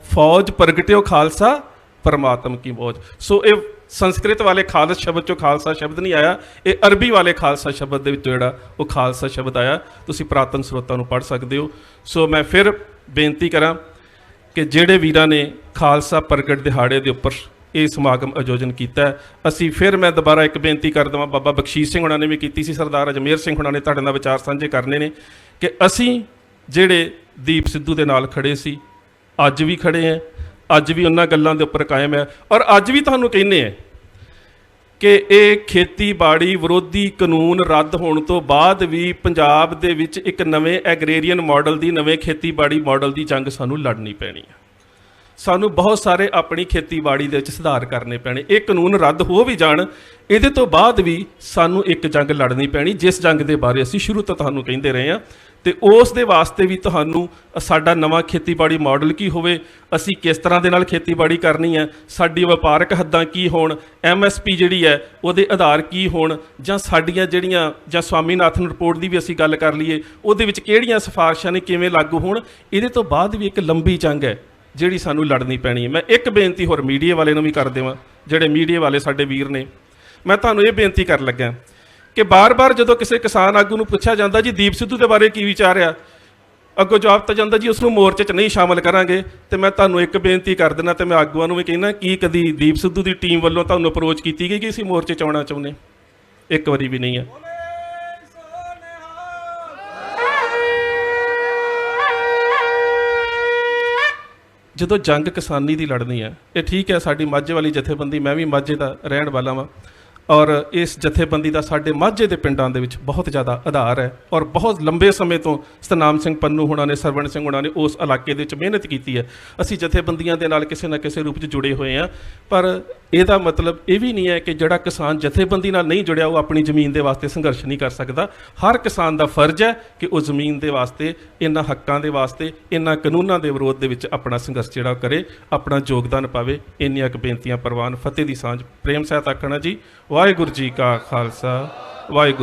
ਫੌਜ, ਪ੍ਰਗਟਿਓ ਖਾਲਸਾ ਪਰਮਾਤਮ ਕੀ ਮੌਜ। ਸੋ ਇਹ ਸੰਸਕ੍ਰਿਤ ਵਾਲੇ ਖਾਲਸ ਸ਼ਬਦ ਚੋਂ ਖਾਲਸਾ ਸ਼ਬਦ ਨਹੀਂ ਆਇਆ, ਇਹ ਅਰਬੀ ਵਾਲੇ ਖਾਲਸਾ ਸ਼ਬਦ ਦੇ ਵਿੱਚੋਂ ਜਿਹੜਾ ਉਹ ਖਾਲਸਾ ਸ਼ਬਦ ਆਇਆ। ਤੁਸੀਂ ਪੁਰਾਤਨ ਸਰੋਤਾਂ ਨੂੰ ਪੜ੍ਹ ਸਕਦੇ ਹੋ। ਸੋ ਮੈਂ ਫਿਰ ਬੇਨਤੀ ਕਰਾਂ ਕਿ ਜਿਹੜੇ ਵੀਰਾਂ ਨੇ ਖਾਲਸਾ ਪ੍ਰਗਟ ਦਿਹਾੜੇ ਦੇ ਉੱਪਰ ਇਹ ਸਮਾਗਮ ਆਯੋਜਨ ਕੀਤਾ, ਅਸੀਂ ਫਿਰ ਮੈਂ ਦੁਬਾਰਾ ਇੱਕ ਬੇਨਤੀ ਕਰ ਦੇਵਾਂ, ਬਾਬਾ ਬਖਸ਼ੀਸ਼ ਸਿੰਘ ਹੁਣਾਂ ਨੇ ਵੀ ਕੀਤੀ ਸੀ, ਸਰਦਾਰ ਅਜਮੇਰ ਸਿੰਘ ਹੁਣਾਂ ਨੇ ਤੁਹਾਡੇ ਨਾਲ ਵਿਚਾਰ ਸਾਂਝੇ ਕਰਨੇ ਨੇ ਕਿ ਅਸੀਂ ਜਿਹੜੇ ਦੀਪ ਸਿੱਧੂ ਦੇ ਨਾਲ ਖੜੇ ਸੀ, ਅੱਜ ਵੀ ਖੜੇ ਹਾਂ, ਅੱਜ ਵੀ ਉਹਨਾਂ ਗੱਲਾਂ ਦੇ ਉੱਪਰ ਕਾਇਮ ਹੈ। ਔਰ ਅੱਜ ਵੀ ਤੁਹਾਨੂੰ ਕਹਿੰਦੇ ਹਾਂ ਕਿ ਇਹ ਖੇਤੀਬਾੜੀ ਵਿਰੋਧੀ ਕਾਨੂੰਨ ਰੱਦ ਹੋਣ ਤੋਂ ਬਾਅਦ ਵੀ ਪੰਜਾਬ ਦੇ ਵਿੱਚ ਇੱਕ ਨਵੇਂ ਐਗਰੇਰੀਅਨ ਮਾਡਲ ਦੀ, ਨਵੇਂ ਖੇਤੀਬਾੜੀ ਮਾਡਲ ਦੀ ਜੰਗ ਸਾਨੂੰ ਲੜਨੀ ਪੈਣੀ ਹੈ। ਸਾਨੂੰ ਬਹੁਤ ਸਾਰੇ ਆਪਣੀ ਖੇਤੀਬਾੜੀ ਦੇ ਵਿੱਚ ਸੁਧਾਰ ਕਰਨੇ ਪੈਣੇ। ਇਹ ਕਾਨੂੰਨ ਰੱਦ ਹੋ ਵੀ ਜਾਣ, ਇਹਦੇ ਤੋਂ ਬਾਅਦ ਵੀ ਸਾਨੂੰ ਇੱਕ ਜੰਗ ਲੜਨੀ ਪੈਣੀ, ਜਿਸ ਜੰਗ ਦੇ ਬਾਰੇ ਅਸੀਂ ਸ਼ੁਰੂ ਤੋਂ ਤੁਹਾਨੂੰ ਕਹਿੰਦੇ ਰਹੇ ਹਾਂ। ਤੇ ਉਸ ਦੇ ਵਾਸਤੇ ਵੀ ਤੁਹਾਨੂੰ ਸਾਡਾ ਨਵਾਂ ਖੇਤੀਬਾੜੀ ਮਾਡਲ ਕੀ ਹੋਵੇ, ਅਸੀਂ ਕਿਸ ਤਰ੍ਹਾਂ ਦੇ ਨਾਲ ਖੇਤੀਬਾੜੀ ਕਰਨੀ ਹੈ, ਸਾਡੀ ਵਪਾਰਕ ਹੱਦਾਂ ਕੀ ਹੋਣ, MSP ਜਿਹੜੀ ਹੈ ਉਹਦੇ ਆਧਾਰ ਕੀ ਹੋਣ, ਜਾਂ ਸਾਡੀਆਂ ਜਿਹੜੀਆਂ ਜਾਂ ਸਵਾਮੀਨਾਥਨ ਰਿਪੋਰਟ ਦੀ ਵੀ ਅਸੀਂ ਗੱਲ ਕਰ ਲਈਏ, ਉਹਦੇ ਵਿੱਚ ਕਿਹੜੀਆਂ ਸਿਫਾਰਸ਼ਾਂ ਨੇ ਕਿਵੇਂ ਲਾਗੂ ਹੋਣ। ਇਹਦੇ ਤੋਂ ਬਾਅਦ ਵੀ ਇੱਕ ਲੰਬੀ ਜੰਗ ਹੈ ਜਿਹੜੀ ਸਾਨੂੰ ਲੜਨੀ ਪੈਣੀ ਹੈ। ਮੈਂ ਇੱਕ ਬੇਨਤੀ ਹੋਰ ਮੀਡੀਆ ਵਾਲੇ ਨੂੰ ਵੀ ਕਰ ਦੇਵਾਂ, ਜਿਹੜੇ ਮੀਡੀਆ ਵਾਲੇ ਸਾਡੇ ਵੀਰ ਨੇ, ਮੈਂ ਤੁਹਾਨੂੰ ਇਹ ਬੇਨਤੀ ਕਰਨ ਲੱਗਾ ਕਿ ਬਾਰ-ਬਾਰ ਜਦੋਂ ਕਿਸੇ ਕਿਸਾਨ ਆਗੂ ਨੂੰ ਪੁੱਛਿਆ ਜਾਂਦਾ ਜੀ ਦੀਪ ਸਿੱਧੂ ਦੇ ਬਾਰੇ ਕੀ ਵਿਚਾਰ ਆ, ਅੱਗੋਂ ਜਵਾਬ ਤਾਂ ਜਾਂਦਾ ਜੀ ਉਸ ਨੂੰ ਮੋਰਚੇ 'ਚ ਨਹੀਂ ਸ਼ਾਮਲ ਕਰਾਂਗੇ। ਤੇ ਮੈਂ ਤੁਹਾਨੂੰ ਇੱਕ ਬੇਨਤੀ ਕਰ ਦਿੰਦਾ, ਤੇ ਮੈਂ ਆਗੂਆਂ ਨੂੰ ਵੀ ਕਹਿੰਦਾ, ਕੀ ਕਦੀ ਦੀਪ ਸਿੱਧੂ ਦੀ ਟੀਮ ਵੱਲੋਂ ਤੁਹਾਨੂੰ ਅਪਰੋਚ ਕੀਤੀ ਗਈ ਕਿ ਅਸੀਂ ਮੋਰਚੇ 'ਚ ਆਉਣਾ ਚਾਹੁੰਦੇ? ਇੱਕ ਵਾਰੀ ਵੀ ਨਹੀਂ ਹੈ। ਜਦੋਂ ਜੰਗ ਕਿਸਾਨੀ ਦੀ ਲੜਨੀ ਹੈ, ਇਹ ਠੀਕ ਹੈ ਸਾਡੀ ਮਾਝੇ ਵਾਲੀ ਜਥੇਬੰਦੀ, ਮੈਂ ਵੀ ਮਾਝੇ ਦਾ ਰਹਿਣ ਵਾਲਾ ਵਾਂ, ਔਰ ਇਸ ਜਥੇਬੰਦੀ ਦਾ ਸਾਡੇ ਮਾਝੇ ਦੇ ਪਿੰਡਾਂ ਦੇ ਵਿੱਚ ਬਹੁਤ ਜ਼ਿਆਦਾ ਆਧਾਰ ਹੈ। ਔਰ ਬਹੁਤ ਲੰਬੇ ਸਮੇਂ ਤੋਂ ਸਤਨਾਮ ਸਿੰਘ ਪੰਨੂ ਹੁਣਾਂ ਨੇ, ਸਰਵਣ ਸਿੰਘ ਹੁਣਾਂ ਨੇ ਉਸ ਇਲਾਕੇ ਦੇ ਵਿੱਚ ਮਿਹਨਤ ਕੀਤੀ ਹੈ। ਅਸੀਂ ਜਥੇਬੰਦੀਆਂ ਦੇ ਨਾਲ ਕਿਸੇ ਨਾ ਕਿਸੇ ਰੂਪ 'ਚ ਜੁੜੇ ਹੋਏ ਹਾਂ। ਪਰ ਇਹਦਾ ਮਤਲਬ ਇਹ ਵੀ ਨਹੀਂ ਹੈ ਕਿ ਜਿਹੜਾ ਕਿਸਾਨ ਜਥੇਬੰਦੀ ਨਾਲ ਨਹੀਂ ਜੁੜਿਆ ਉਹ ਆਪਣੀ ਜ਼ਮੀਨ ਦੇ ਵਾਸਤੇ ਸੰਘਰਸ਼ ਨਹੀਂ ਕਰ ਸਕਦਾ। ਹਰ ਕਿਸਾਨ ਦਾ ਫਰਜ਼ ਹੈ ਕਿ ਉਹ ਜ਼ਮੀਨ ਦੇ ਵਾਸਤੇ, ਇਹਨਾਂ ਹੱਕਾਂ ਦੇ ਵਾਸਤੇ, ਇਹਨਾਂ ਕਾਨੂੰਨਾਂ ਦੇ ਵਿਰੋਧ ਦੇ ਵਿੱਚ ਆਪਣਾ ਸੰਘਰਸ਼ ਜਿਹੜਾ ਕਰੇ, ਆਪਣਾ ਯੋਗਦਾਨ ਪਾਵੇ। ਇੰਨੀਆਂ ਕੁ ਬੇਨਤੀਆਂ ਪ੍ਰਵਾਨ। ਫਤਿਹ ਦੀ ਸਾਂਝ। ਪ੍ਰੇਮ ਸਹਿਤ ਆਖਣਾ ਜੀ। ਵਾਹਿਗੁਰੂ ਜੀ ਕਾ ਖਾਲਸਾ, ਵਾਹਿਗੁਰੂ।